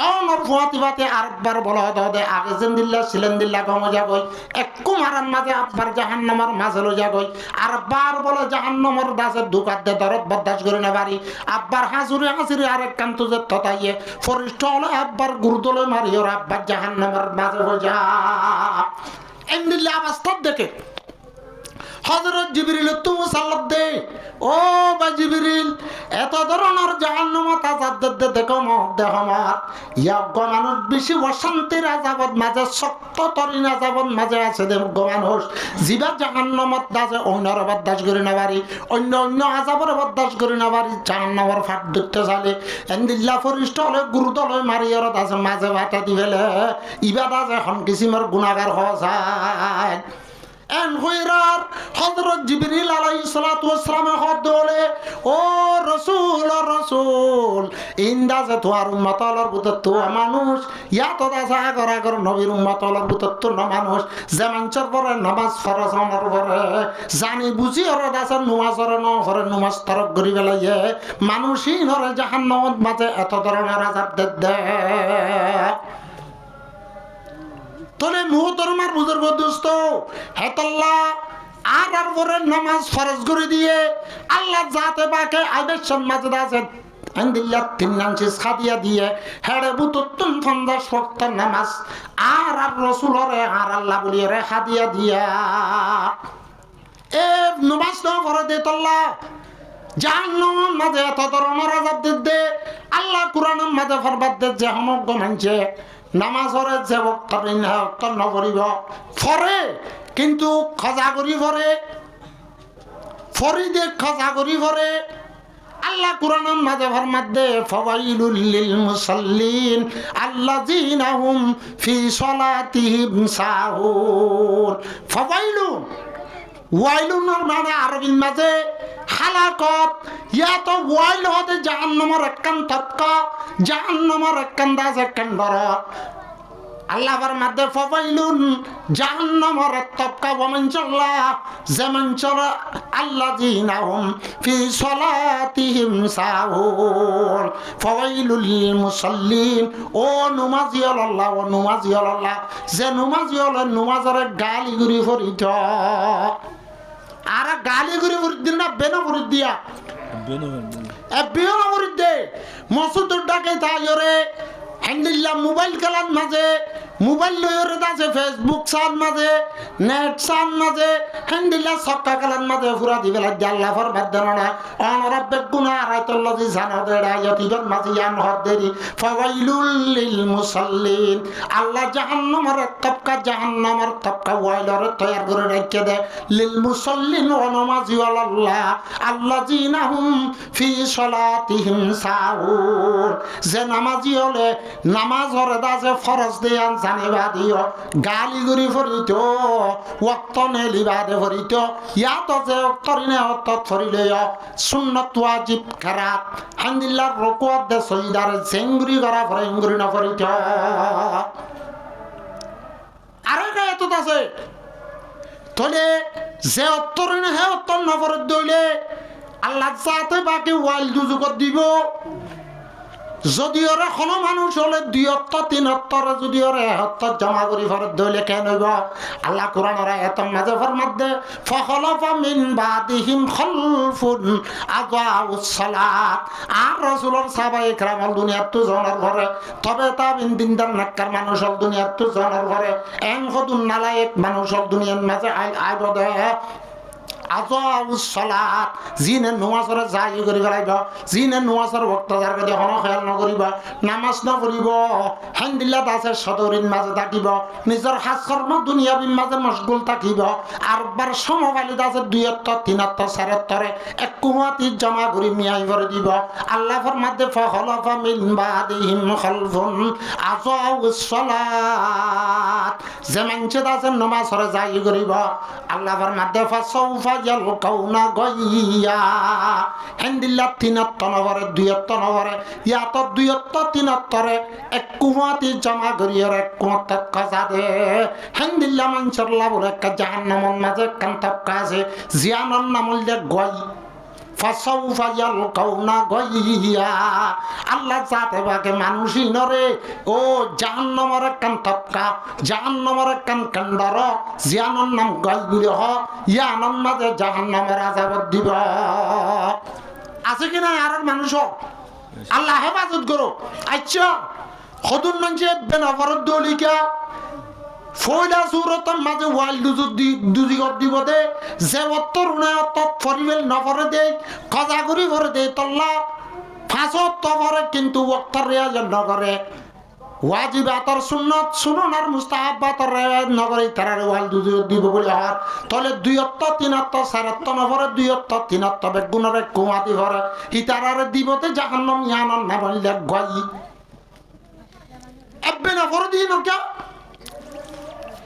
Speaker 1: অনর ফুয়াতে মাতে আরেকবার বলা হতে আগে জেন্দিল্লা সিলেন্দিল্লা গম যাগই একটু মারার মাঝে আব্বার জাহান্নামার মাঝে লো যাগই আর বার বলে জাহান্নামার দাসে দুকাত দে দরদ বরদাস্ত করে না পারি আব্বার হাসুরি আরেক কান্ত যে ততাইয়ে ফরিষ্ঠ হলে আব্বার গুরুদলে মারিওর আব্বার জাহান্নামার মাঝে হয়ে যা এমনিল্লা অবস্থা দেখে হযরত জিবরিল তুমি সালাত দে ও বা জিবরিল এত ধরনের জাহান্নামত আযাব দে দেখো দেহ আমার ইয়াগ মানুষ বেশি অশান্তির আযাবত মাঝে শক্ত তরিন আযাবত মাঝে আছে দেব মানুষ জিবা জাহান্নামত দাসে অন্যর বরদাস্ত করে না পারি অন্য আযাবর বরদাস্ত করে না পারি জাহান্নামের ফাট দেখতে চালে এন্দিল্লা ফরিষ্ঠ হলে গুরুদল মারিয়র দাসে মাঝে ভাতা দিবেলে ইবাদা যে হন কিসিমের গুনাহগার হওয়া যায় এন হইরার হযরত জিবরিল আলাইহিস সালাতু ওয়াস সালাম হদলে ও রাসূল ইন্দাজে তোর উম্মত আলার ভিতর তো মানুষ ইয়া তো দাসা আগর নবীর উম্মত আলার ভিতর তো মানুষ জামানচর পরে নামাজ ফরজ আমার পরে জানি বুঝি ওর দাসা নামাজর ন করে নামাজ তরক করি বেলাইয়ে মানুষই নরে জাহান্নামত মাঝে এত ধরনের আযাব দে তোলে মুহতরমার বুজুর্গ দোস্ত হেতাল্লাহ আর পরে নামাজ ফরজ করে দিয়ে আল্লাহ যাতে বাকে আইবেশন মাঝে আছে আন্দিল্লা 3 ইঞ্চি খাদিয়া দিয়ে হেড়ে বুতুন 50 ওয়াক্ত নামাজ আর রাসূলরে আর আল্লাহ বলিয়ে হাদিয়া দিয়া এ নামাজ না করে দে তোল্লা জাহান্নামের মাঝে এত ধরনের আযাব দিতে আল্লাহ কোরআনের মাঝে ফরমাত দে যে সমগ্র মানুষে নামাজরে যে ওয়াক্ত না ওয়াক্ত না করিব ফরে কিন্তু খজা করি ফরে ফরিদে খজা করি ফরে আল্লাহ কোরআনের মাঝে ফরমাত দে ফাওয়াইলুল লিল মুসাল্লিন আল্লাযিনা হুম ফি সালাতিহিম সাহুন ফাওয়াইলুন ওয়াইলুনের মানে আরবির মাঝে হালাকত ইয়া তো ওয়াইল হতে জাহান্নামের একখান তৎকা জাহান্নামের একখান দাস একখান বড় আল্লাহর মধ্যে ফাওয়াইলুন জাহান্নামের তৎকা ওয়ামানচাল্লাহ জামানচাল্লাহ আল্লাযিনা হুম ফি সালাতিহিম সাহুন ফাওয়াইলুল লিল মুসাল্লিন ও নামাজি আল্লাহ ও নামাজি আল্লাহ যে নামাজি আল্লাহ নামাজের গালি গুরি ফরিত আর গালি গুরি ফরিদ না বেনো ফরিদ দিয়া বেনো ফরিদ দে মসুদুর ডাকে তাইরে হ্যান্ডিল্লা মোবাইল খেলার মাঝে মোবাইল লইরে আছে ফেসবুক সার মাঝে নেট সার মাঝে হ্যান্ডিল্লা সক্কা খেলার মাঝে পুরা দিবে লাগে আল্লাহ ফরমাত দেন না অনরব্বে গুনাহ আরাইতুল্লাহি জানাদে রায়াতিবার মাঝে ইয়ান হদ্দেরি ফাওয়াইলুল লিল মুসাল্লিন আল্লাহ জাহান্নামের তবকা ওয়াইলরে তৈয়ার করে রেখে দে লিল মুসাল্লিন ওয়া নামাজি আল্লাহ আল্লাযিনা হুম ফি সালাতিহিম সাহুন যে নামাজি হলে নামাজ হরে দাসে ফরজ দেয়ান জানিবা দিও গালি গুরি ফরিত ওয়াক্ত নেলিবাদে ফরিত ইয়াত যে ওয়াক্তরিনে অত ফরিলে সুন্নাত ওয়াজিব কারাত আলহামদুলিল্লাহ রুকুত দে সজদার জেঙ্গুরি করা ফরে ইঙ্গুরি না ফরিত আরে কা এত আছে তলে যে ওয়াক্তরিনে হে ওয়াক্ত না ফরদ দইলে আল্লাহ যাতে বাকি ওয়াল দুজুকত দিব যদি ওরা কোনো মানুষ হলে 2-3 যদি ওরা 71 জমা করি ফরদ দইলে কেন হইব আল্লাহ কোরআনের আয়াতের মাঝে ফরমাত দে ফাখলাফা মিন বাদিহিম খালফুন আযাউস সালাত আর রাসূলুর সাহাবায়ে کرام দুনিয়াত তো জনার ঘরে তবে তাবিন দিনদার নাক্কার মানুষ হল দুনিয়াত তো জনার ঘরে এন খদুন নালায়েক মানুষ হল দুনিয়ার মাঝে আইব দে আযাউস সালাত জিনে নামাজের জায়গা করি ফেলাইব জিনে নামাজের ওয়াক্ত জায়গা দিয়ে হন খেয়াল নকরিব নামাজ না পড়িব হান্দিল্লা দাসের সদরিন মাঝে থাকিব নিজের হাজ কর্ম দুনিয়াবির মাঝে মশগুল থাকিব আর বার সমবালি দাসের 2-3-4 এক কুমাতি জমা করি মিয়াই করে দিব আল্লাহ ফরমাতে ফাখলাফা মিন বাদিহিম খালফুন আযাউস সালাত যে মানুষে দাসের নামাজের জায়গা করিব আল্লাহ ফরমাতে ফাসাউফা ইয়ালকাউনা গাইয়া হান্দিল্লা 3-2 ইয়া তো 2-3 এক কুমাতি জমা করিয়ে এক কুমাত কাজা দে হান্দিল্লা মানসাল্লাহ বলে একটা জাহান্নামের মাঝে কান্তাব কাজে জিয়ানন নামল দে গই ফাসাউফা ইয়ালকাউনা গাইয়া আল্লাহ যাতে বাকে মানুষই নরে ও জাহান্নামের কান্তাবকা জাহান্নামের কান্দর জিয়ানন নাম গই গুলি হ ইয়ানন মাঝে জাহান্নামের আযাব দিব আছে কিনা আর মানুষ আল্লাহ হেফাজত করো আচ্ছা খদুন মানুষে বেনাফরত দলিকা ফয়লা সুরতর মাঝে ওয়াল দুজিগত দিব দে যে অত্তর উনায়ত ফরিবেল নফরে দে কজা করি ভরে দে তল্লা ফাঁসত তফরে কিন্তু ওয়াক্তর রেয়াজ নগরে ওয়াজিবাতর সুন্নত সুননার মুস্তাহাবাতর রেয়াজ নগরে তারারে ওয়াল দুজিগত দিব বলে হর তলে 2-3-4 নফরে 2-3 বেগুনরে কুমাতি ভরে হিতারারে দিবতে জাহান্নাম ইয়ানন না বললে গই এববে নফরে দিন ওকে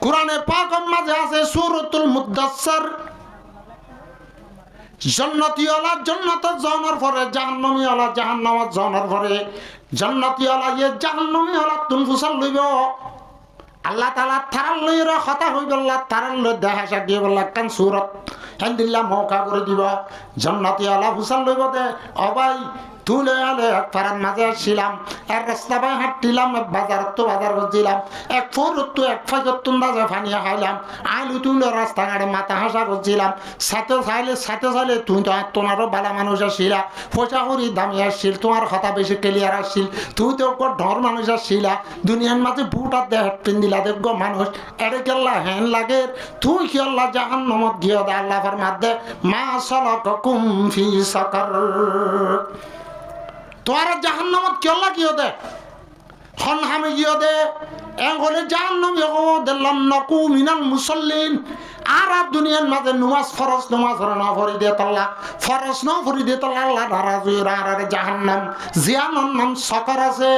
Speaker 1: কুরআনে পাকের মাঝে আছে সূরাতুল মুদাসসির জান্নাতীওয়ালা জান্নাতে যাওয়ার পরে জাহান্নামীওয়ালা জাহান্নামে যাওয়ার পরে জান্নাতীওয়ালা এ জাহান্নামীওয়ালা তুন ফুসাল লইব আল্লাহ তাআলা তারাল লইরা কথা হইব আল্লাহ তারাল লই দেখাশা দিয়ে বললা কান সূরাত হামদুলিল্লাহ মওকা করে দিব জান্নাতীওয়ালা ফুসাল লইব দে ও ভাই তুলে আলে এক পাড়ার মাঝে আসছিলাম, এক রাস্তা বাই হাঁটছিলাম, এক বাজার তো বাজার করছিলাম, এক ফোরত তো এক ফাইজতুন বাজে ফানিয়া খাইলাম, আইলু তুলে রাস্তাঘাটে মাথা হাসা করছিলাম, সাথে চাইলে তুই তো তোমারও বালা মানুষ আসছিলা, পয়সা করি দামি আসছিল, তোমার কথা বেশি ক্লিয়ার আসছিল, তুই তো ঢর মানুষ আসছিলা, দুনিয়ার মাঝে বুট আর দেহ পিন্দিলা দেখব মানুষ এড়ে গেল্লা হ্যান লাগে, তুই কি আল্লাহ জাহান্নামত গিয়ে দে আল্লাহর মাধ্যমে মা সালাকাকুম ফি সাকার, তোমার জাহান্নামত কি আল্লাহ গিয়ে দে খন হামে গিয়ে দে এগলে জাহান্নাম দিলাম নাকু মিনাল মুসল্লিন, আর দুনিয়ার মাঝে নমাজ ফরজ নমাজ না ফরি দে তাল্লা, ফরজ না ফরি দে তাল্লা আল্লাহ নারাজ হই আর জাহান্নাম জিয়ানোর নাম সকর আছে,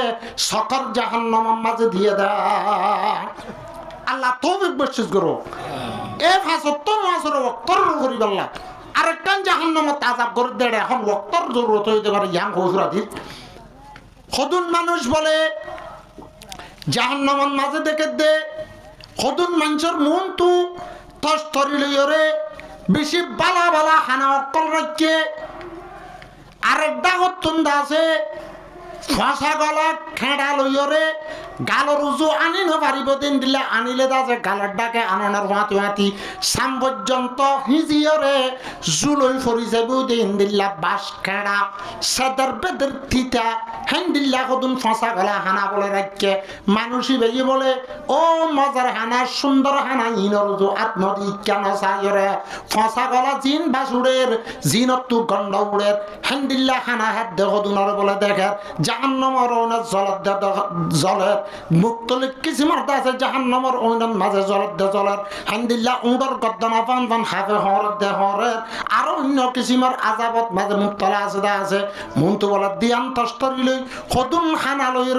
Speaker 1: সকর জাহান্নামের মাঝে দিয়ে দে আল্লাহ তৌফিক বখশিশ করো। এ ৭৫ মাসের ওয়াক্তর করি আল্লাহ আরেকটান জাহান্নামত আযাব করে দেড়ে এখন ওয়াক্তর জরুরত হইতে পারে ইয়াং হুজুরা দিন খদুন মানুষ বলে জাহান্নামের মাঝে দেখে দে খদুন মানুষের মন তু তস্তরি লইরে বেশি বালা বালা হানা অক্কল রাখছে, আরেকটা হত্যুন্দা আছে ফাঁসা গলা খেঁড়া লইরে গালর উজু আনি নারিব দিন দিলে আনিলে দাসে গালের ডাকে আনানোর হাতি হাতি সাম পর্যন্ত হিজিয়রে জুলই ফরি যাবু দিন দিল্লা বাস খেঁড়া সাদার বেদের থিতা হেন দিল্লা কদুন ফাঁসা গলা হানা বলে রাখছে, মানুষই বেজি বলে ও মজার হানা সুন্দর হানা ইনর উজু আত্মদি কেন চাইরে ফাঁসা গলা জিন বাসুড়ের জিনত্তু গন্ড উড়ের হেন দিল্লা হানা হাত দেখুনর বলে দেখে জাহান্নামের অনেক জলের মুক্তলে কিছু মারতে আছে জাহান্নামের অনেক মাঝে জলের হান্দিল্লা উঁডর গদ্দনা পান পান হাফে হরের দে হরের আরো অন্য কিসিমের আজাবত মাঝে মুক্তলা আছে মনটো বলে দিয়ান তস্তরি লই সদুন খানা লই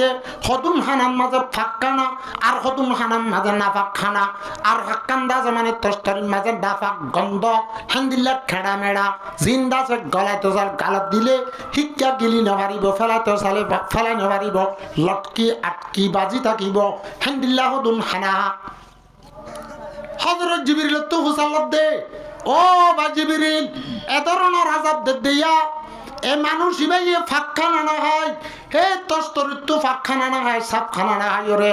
Speaker 1: দে সদুন খানার মাঝে ফাঁকানা আর সদুন খানার মাঝে নাফাক খানা আর হাক্কান্দা আছে মানে তস্তরির মাঝে নাফাক গন্ধ হান্দিল্লা খেড়া মেড়া জিন্দা আছে গলাইতে চাল গালত দিলে শিক্ষা গিলি নাভারিব ফেলাইতে চালে ফেলাই নাভারিব লটকি আটকি বাজি থাকিব হান্দিল্লা সদুন খানা হযরত জিবরিল তো হুসাল্লাত দে ও বা জিবরিল এ ধরনের আযাব দে দিয়া এ মানুষ ইবাই ফাঁকখানা না হয় হে তস্তরিত ফাঁকখানা না হয় সাপখানা না হয় রে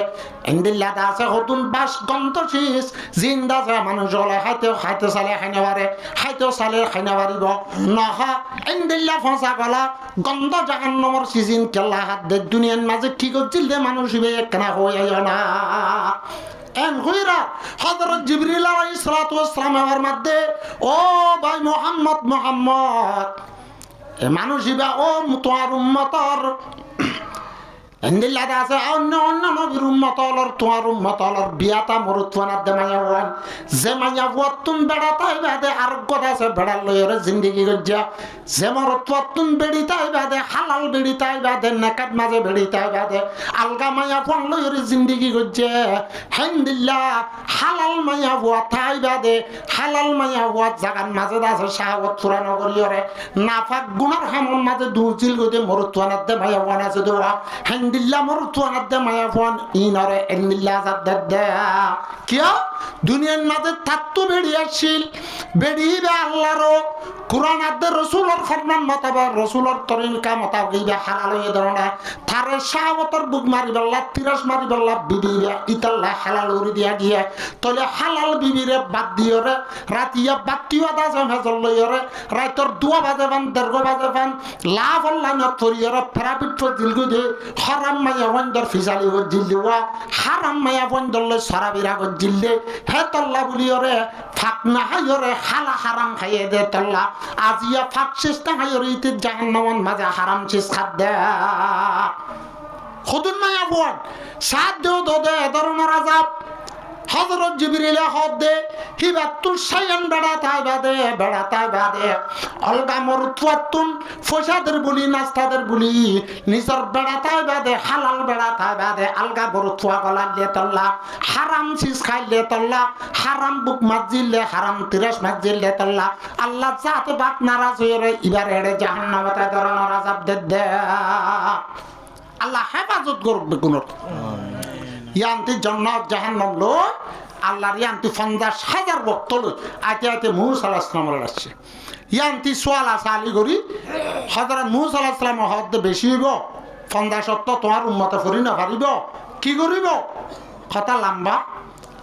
Speaker 1: ইন্দিল্লা দাসে হতুন বাস গন্ত শীষ জিন্দা যা মানুষ হলে খাইতে চালে খাইনে পারে খাইতে চালে খাইনে পারিব নহা ইন্দিল্লা ফসা গলা গন্ধ জাহান্নামের সিজিন কেলা হাত দে দুনিয়ার মাঝে কি করছিল দে মানুষ ইবাই একখানা হয়ে আইও না এন হইরা হযরত জিবরিল আলাইহিস সালাতু ওয়াস সালামের মধ্যে ও ভাই মুহাম্মদ এ মানুষ ইবা ও তোমার উম্মতর এন্দিল্লাদা আছে অন্য নবীর উম্মতলর তোমার উম্মতলর বিয়াতা মরুতওয়ানার দে মায়া ওয়ান যে মায়া ওয়াতুন বেড়াতাই বাদে আর কথা আছে বেড়ার লইরে জিন্দেগি গজ্জা যে মরুতওয়াতুন বেড়িতাই বাদে হালাল বেড়িতাই বাদে নাকাত মাঝে বেড়িতাই বাদে আলগা মায়া ফোন লইরে জিন্দেগি গজ্জা হেন্দিল্লা হালাল মায়া ওয়াতাই বাদে হালাল মায়া ওয়াত জাগান মাঝে আছে শাহওয়াত পুরানো করিয়রে নাফাক গুনার হামন মাঝে দুচিল গদে মরুতওয়ানার দে মায়া ওয়ান আছে দোয়া দিল্লা মরুতওয়ানার দে মায়া ফোন ইনরে এন্দিল্লা জাদ্দাদ দে কিয়া দুনিয়ার মাঝে থাকতো বেড়িয়াছিল বেড়িবে আল্লাহরও কুরআন আদে রাসূলের ফরমান মোতাবেক রাসূলের তরিকা মোতাবেক হালাল হয়ে ধরনা থারে শাহওয়াতের বুক মারি বল্লা তিরাস মারি বল্লা বিবিরে ইতাল্লা হালাল উরি দিয়া গিয়ে তলে হালাল বিবিরে বাদ দিয়রে রাতিয়া বাতিও দাজে ভেজল লইরে রাইতর 2 বাজে বান 1:30 বাজে বান লাভ আল্লাহ ন তরিয়রে ফেরাপিট দিলগু দে হারাম মায়া ওয়ান্ডার ফিজালি ও জিল্লিওয়া হারাম মায়া ওয়ান্ডার লে সারাবিরা গো জিল্লে হে তল্লা বলিয়রে ফাক না হায়রে হালা হারাম খাইয়ে দে তল্লা আজিয়া ফাক চেষ্টা হায়রে ইতে জাহান্নামের মাঝে হারাম চেস খাদ্য খুদুন মায়া বল সাত দেও দে ধরনের আযাব হযরত জিবরিল হদ দে হিবাতুল শায়ান বেড়াতাই বাদে অলগা মরুতওয়াতুন ফসাদের বলি নাস্তাদের বলি নিজর বেড়াতাই বাদে হালাল বেড়াতাই বাদে আলগা মরুতওয়া গলা দিয়ে তল্লা হারাম চিজ খাইলে তল্লা হারাম বুক মাজিলে হারাম তিরাস মাজিলে তল্লা আল্লাহ জাতে বাক নারাজ হয়ে এবার এড়ে জাহান্নামে ধরনের আযাব দে আল্লাহ হেফাজত করবে কোন ইয়ান্তি জান্নাত জাহান্নাম লো আল্লাহর ইয়ান্তি 50,000 বক্ত লো আইতে মুসা আলাইহিস সালাম আসছে ইয়ান্তি সোয়ালা সালি করি হযরত মুসা আলাইহিস সালাম হদ বেশি হইব 50 তোমার উম্মতে ফরি না পারিব কি করিব কথা লম্বা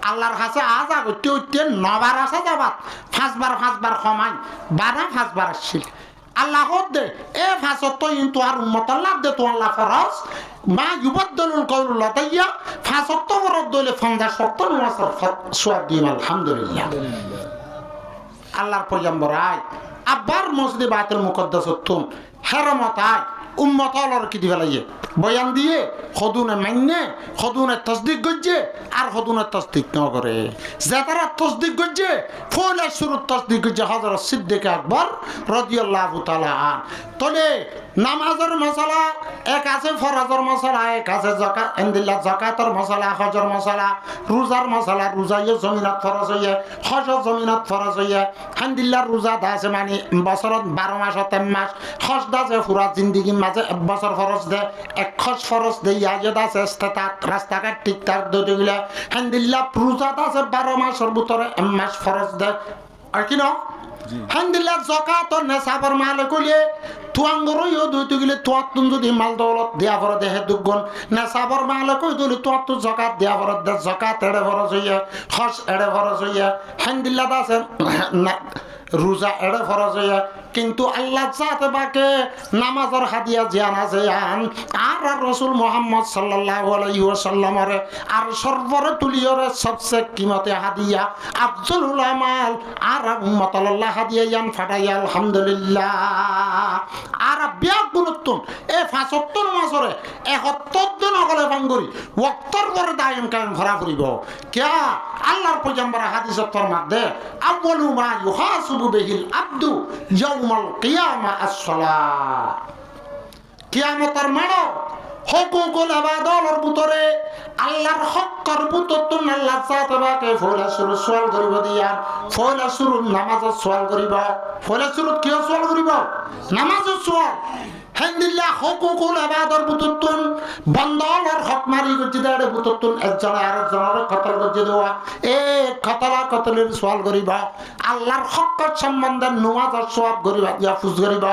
Speaker 1: আল্লাহর কাছে আজা করতে উঠতে 9 বার আসা যাবাত 5 বার কমাই 5 বার আসছিল আল্লাহ দে এ 5 ইন তোমার উম্মত আল্লাহ দে তো আল্লাহ ফরজ মা ইউবাদদুল কওলু লাদাইয়া 5 বরদ দলে 50 নমাজের সওয়াব দিন আলহামদুলিল্লাহ আল্লাহর পয়গম্বর আয় আবার মসজিদে বাইতুল মুকদ্দাস তুম হারামতায় উম্মত আল্লাহর কি দিবেলাইয়ে বয়ান দিয়ে খদুনে মাইনে খদুনে তাসদিক গজ্জে আর খদুনে তাসদিক ন করে যারা তাসদিক গজ্জে ফলে শুরু তাসদিক গজ্জে হযরত সিদ্দিক আকবর রাদিয়াল্লাহু তাআলা আন তলে নামাজের মশলা এক আছে ফরজের মশলা এক আছে যাকাত আলহামদুলিল্লাহ যাকাতের মশলা হজের মশলা রোজার মশলা রোজায়ে জমিনাত ফরজ হইয়ে হজ জমিনাত ফরজ হইয়ে আলহামদুলিল্লাহ রোজা দাসে মানে বছরত 12 মাস 3 মাস হজ দাসে পুরা জিন্দেগি মাঝে এক বছর ফরজ দে এক খজ ফরজ দে ইয়াজে দাসে ইস্তাত রাস্তাঘাট ঠিকঠাক দদিগুলা আলহামদুলিল্লাহ রোজা দাসে 12 মাসের ভিতরে 1 মাস ফরজ দে আর কি না আলহামদুলিল্লাহ যাকাত ও নিসাবের মালিক হইলে তুয়াঙ্গরই দুইতে গেলে তুয়াত্তুন যদি মাল দৌলত দেয়া ভরে দেহে দুগুণ নিসাবের মালিক হই দিলে তুয়াত্তু যাকাত দেয়া ভরে দে যাকাত এড়ে ভরজ হইয়া খস এড়ে ভরজ হইয়া আলহামদুলিল্লাহ দাসে রোজা এড়ে ফরজ হইয়া কিন্তু আল্লাহ চাতে বাকে নামাজের হাদিয়া জিয়ান আছে আর রাসূল মুহাম্মদ সাল্লাল্লাহু আলাইহি ওয়াসাল্লামের আর সর্বরে তুলিয়রে সবচেয়ে কিমতে হাদিয়া আফজলুল আমাল আর উম্মত আল্লাহ হাদিয়া ইয়ান ফাটাইয়া আলহামদুলিল্লাহ আর বিয়াক গুরুত্বন এ 75 মাসরে 71 দিন হলে ভাঙ্গরি ওয়াক্তর পরে দায়ম কায়েম ভরা করিব কিয়া আল্লাহর পয়গম্বর হাদিসত ফরমাত দে আউয়ালু মা ইউহাসিবু বিহিল আবদু ইয়াউমাল কিয়ামা আস-সালাহ কিয়ামতের মানো হুকুকুল ইবাদতের ভিতরে আল্লাহর হকের ভিতরে আল্লাহ চাতবাকে ফলা শুরু সওয়াল করিব দিয়া ফলা শুরু নামাজের সওয়াল করিব ফলা শুরু কি সওয়াল করিব নামাজের সওয়াল আলহামদুলিল্লাহ হুকুকুল ইবাদতের ভিতরে বান্দার হক মারি গজি দাঁড়ে ভিতরে একজন আরেকজনের কতল গজি দেওয়া এ কতলের সওয়াল করিব আল্লাহর হকের সম্বন্ধে নামাজের সওয়াব করিবা ইয়াফুজ করিবা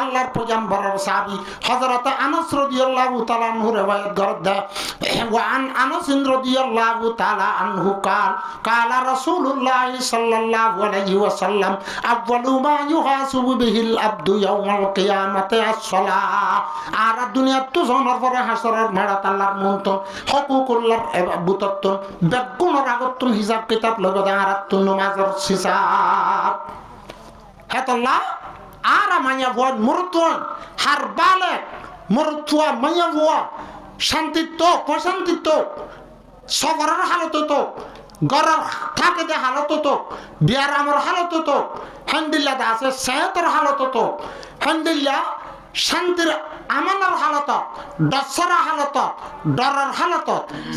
Speaker 1: আল্লাহর পয়গম্বরের সাহাবী হযরত আনাস রাদিয়াল্লাহু তাআলা আনহু riwayat করদা ওয়া আন আনাস রাদিয়াল্লাহু তাআলা আনহু কালা রাসূলুল্লাহ সাল্লাল্লাহু আলাইহি ওয়াসাল্লাম আউয়ালু মা ইউহাসিবু বিহিল আবদু ইয়াউমাল কিয়ামাতি আস-সালাহ আর দুনিয়াত তো জন্মের পরে হাসরের মাড়াত আল্লাহর মন্তন হুকুকুল্লাহর বুতত্তন বেগুনের আগতন হিসাব কিতাব লগতে আরাতুন নামাজের হিসাব হেতল্লাহ আর মাইয়া ভয় মরতুন হার বালে মরতুয়া মাইয়া ভয় শান্তিত্ব প্রশান্তিত্ব সবরের হালত তো গরর থাকে যে হালত তো বিয়ার আমার হালত তো আলহামদুলিল্লাহ আছে সেহতের হালত তো আলহামদুলিল্লাহ শান্তির আমানের হালত দশরা হালত ডরের হালত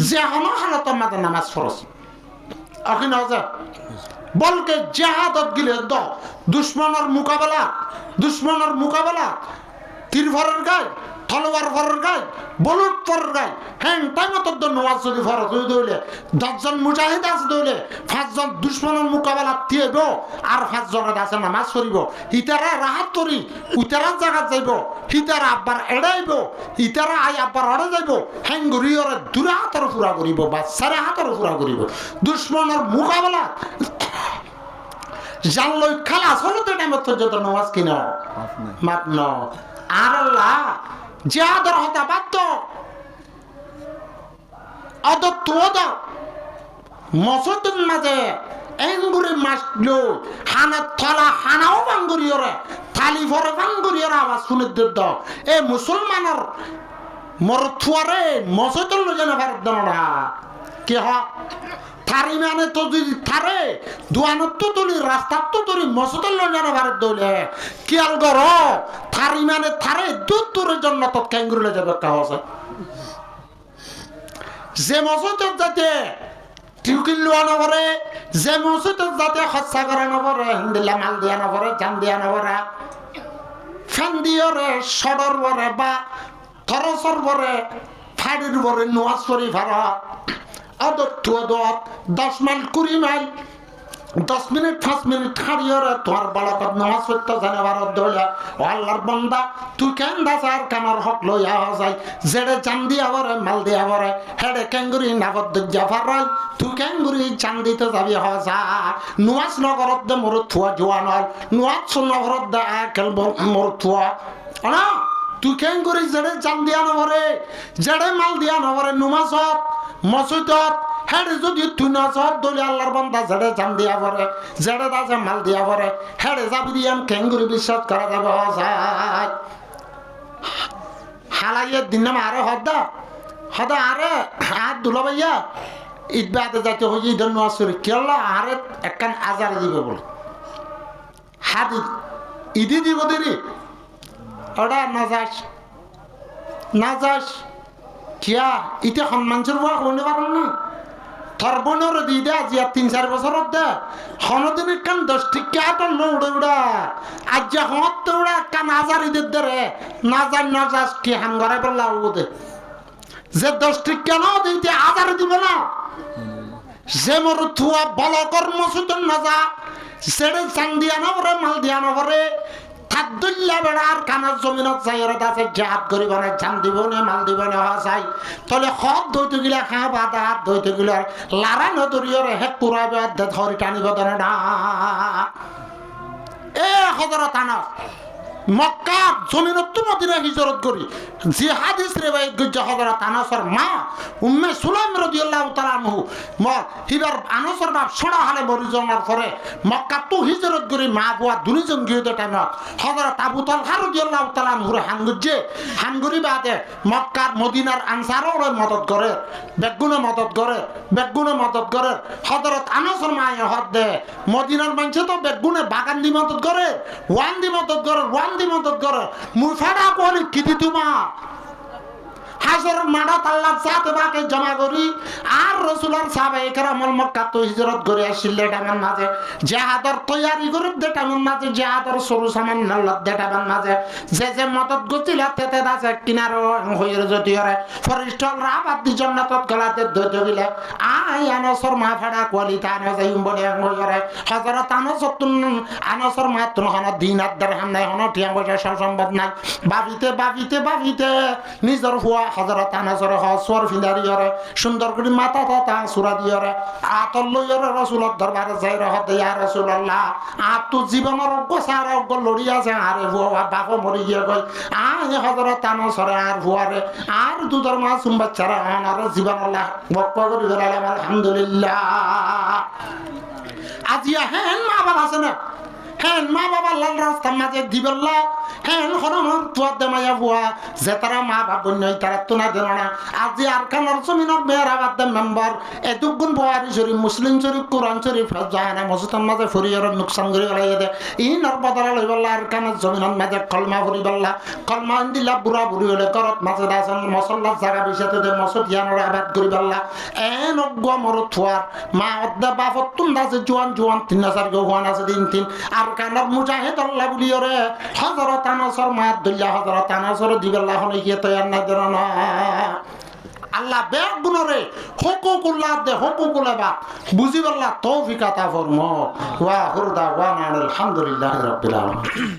Speaker 1: যে হন হালত মাঝে নামাজ ফরজ অখিন আছে বলকে জিহাদত গিলে দ দুশ্মনের মোকাবেলা তীর ভরের গায় তলোয়ার ভরের গায় বলুট ভরের গায় হ্যাঁ তাই মতো নামাজ যদি ফরজ হয়ে দৌলে 10 জন মুজাহিদ আছে দৌলে 5 জন দুশ্মনের মোকাবেলা দিয়েব আর 5 জনের আছে নামাজ পড়িব ইতারা রাহাত করি উতারা জায়গা যাইব ইতারা আব্বার এড়াইব ইতারা আই আব্বার এড়ে যাইব হ্যাং গরিয়রে দূরে হাতের পুরা করিব বা সারে হাতের পুরা করিব দুশ্মনের মোকাবেলা জানলই খালাস হলো তো টাইমত যত নামাজ কিনা মাপ ন আর আল্লাহ জিহাদের হতা বাধ্য অদত্ত মসজিদের মাঝে এঙ্গুরি মাসলো হানাত থলা হানাও বাঙ্গুরিয়রে থালি ভরে বাঙ্গুরিয়রে আওয়াজ শুনে দিত এ মুসলমানের মরথুয়ারে মসজিদের লজনে ভারত দনা কি হ থারি মানে তো যদি থারে দুয়ানত তো তুলি রাস্তাত তো তুলি মসজিদের লজনে ভারত দৌলে কিয়াল গর থারি মানে থারে দূরের জন্য তো ক্যাঙ্গুরিলে যাবে কাহছে যে মসজিদের যাতে টিউকিল লোয়া নভরে যে মসজিদের যাতে খরচা করা নভরে হিন্দিলা মাল দিয়া নভরে জান দিয়া নভরে ফ্যান দিয়রে সদর বরে বা খরচর বরে ফাড়ির বরে নোয়াজ করি ভাড়া অদত্ত 10 মাইল 20 মাইল 10 মিনিট 5 মিনিট খাড়িয়ে তোমার বালাকত নামাজ পড়তে জানে ভারত দইলা ও আল্লাহর বান্দা তুই কেন দাসার কামার হক লইয়া যায় জেড়ে চান দিয়া বরে মাল দিয়া বরে হেডে কেঙ্গুরি নাগত দিয়া ফারাই তুই কেঙ্গুরি চান দিতে যাবি হসা নুয়াজ নগরত দে মোর থুয়া জোয়ানল নুয়াজ সুনগরত দে আকেল মোর থুয়া না তুই কেঙ্গুরি জেড়ে চান দিয়া নবরে জেড়ে মাল দিয়া নবরে নুমাজত মসজিদত হেডে যদি তুই না সব দলি আল্লাহর বান্দা জেড়ে চান দিয়া পরে জেড়ে দাসে মাল দিয়া পরে হেডে যাবি দিয়াম কেঙ্গুরি বিশ্বাস করা যাবে হসাই হালাইয়ের দিন নাম আরে হদা হদা আরে আর দুলা ভাইয়া ঈদ বাদে যাতে হই ঈদের নোয়াজ কেলা আরে একখান আজার দিবে বলে হাদি ঈদি দিব দেরি ওটা না যাস না যাস কিয়া ইতে সম্মানসের বয়া শুনে পারেন না তোর বোনের দি দে আজি 3-4 বছরত দে হনদিন কান 10 টিকা তো উড়ে উড়া আজ যে হত উড়া কান হাজার ঈদের দরে না যান না যাস কি হাম ঘরে বললা ওদে যে 10 টিকা না দিতে হাজার দিব না যে মোর থুয়া বল কর্ম সুতন না যা সেড়ে চাং দিয়া না পরে মাল দিয়া না পরে খাদ্দুল্লা বেড়ার কানার জমিনত যাইরে দাসে জাহাদ করিব না চান দিব না মাল দিব না হাসাই তলে হদ দইতে গিলা খা বাদা হাত দইতে গিলা লারা নদরিয়রে হে পুরাবে ধরি টানিব দনে না এ হযরত আনাস মক্কা জমিনত মদিনা হিজরত করি জিহাদিস রিওয়ায়াত গজ্জা হযরত আনাসের মা উম্মে সুলাইম রাদিয়াল্লাহু তাআলা আনহু হিবার আনাসের বাপ ছড়া হালে মরিজনার পরে মক্কা তো হিজরত করি মা বুয়া দুনিজন গিয়ে টাইমত হযরত আবু তালহা রাদিয়াল্লাহু তাআলা আনহুর হাঙ্গুরি বাদে মক্কার মদিনার আনসারও মদত করে বেগুনে মদত করে হযরত আনাসের মায়ে হদ দে মদিনার মানুষ তো বেগুনে বাগান দি মদত করে ওয়ান দি মদত করে দি মদত করে মুফাড়া কোন কি দি তোমা হাজার মাডা আল্লাহ সাথে বাকে জমা করি আর রাসূলুল্লাহ সাহাবায়ে কেরামল মক্কা তো হিজরত করে আসিল টামান মাঝে জিহাদের তৈয়ারি করে টামান মাঝে জিহাদের শুরু সামান নল্লত টামান মাঝে যে মদত গছিল তেতে দাসে কিনারো হইর যদি হরে ফরিস্টল রাবাত দি জান্নাতত গলাতে দইতে গিলে আই আনসর মা ফাড়া কোয়ালিতা আনো যাই বলে হইরে হযরত আনসর মাত্র হন দিনাত দিরহাম নাই হন টিয়া পয়সা সম্ভব নাই ভাবিতে নিজর হুয়া হযরত আনাসর হসর ফিন্দারিয়রে সুন্দর করে মাথা তা সুরা দিয়রে আতল লইরে রাসূলের দরবারে যাই রহত ইয়া রাসূলুল্লাহ আপ তো জীবনের গোসার লড়ি আছে আরে হুয়া বাপ মরি গিয়ে কই আয় হযরত আনাসর আর হুয়ারে আর দুধর মাসুম বাচ্চারা আর জীবনাল্লাহ বক্ক করে গেলাম আলহামদুলিল্লাহ আজিয়া হেন মা বাবা আছে না হেন মা বাবা লাল রাস্তা মাঝে দিবল্লা হেন হরমর তুয়াতে মায়া বুয়া যে তারা মা বাবা নই তারা তো না দেন না আজি আর কানার জমিনত মেহরাবাদ মেম্বার এতুগুণ বুয়ারি শরীফ মুসলিম শরীফ কোরআন শরীফ জাহানা মসজিদের মাঝে ফরিয়র নুকসান করে গলাই দে ই নরবদরা লইবল্লা আর কানার জমিনত মাঝে কলমা ফরিবল্লা কলমা দিলা বুড়া বুড়ি হলে করত মাঝে দাসন মসল্লার জায়গা বিশাতে দে মসজিদ ইয়ানোর আবাদ করিবল্লা এন অগ্গ মর থুয়ার মা অদ্দা বাপত তুম দাসে জোয়ান 3,000 গো হওয়ান আছে দিন আর কানার মুজাহিদ আল্লাহ বলিয়রে হযরত আনাসর মাদুল্লাহ হযরত আনাসর দিবেল্লাহ হইয়ে তৈয়ার না দেন না আল্লাহ বেগ গুণরে হুকুকুল্লাহ দে হুকুকুল্লাহ বা বুঝিবাল্লাহ তৌফিক আতা ফরমো ওয়া হুরদা ওয়া আলহামদুলিল্লাহি রাব্বিল আলামিন।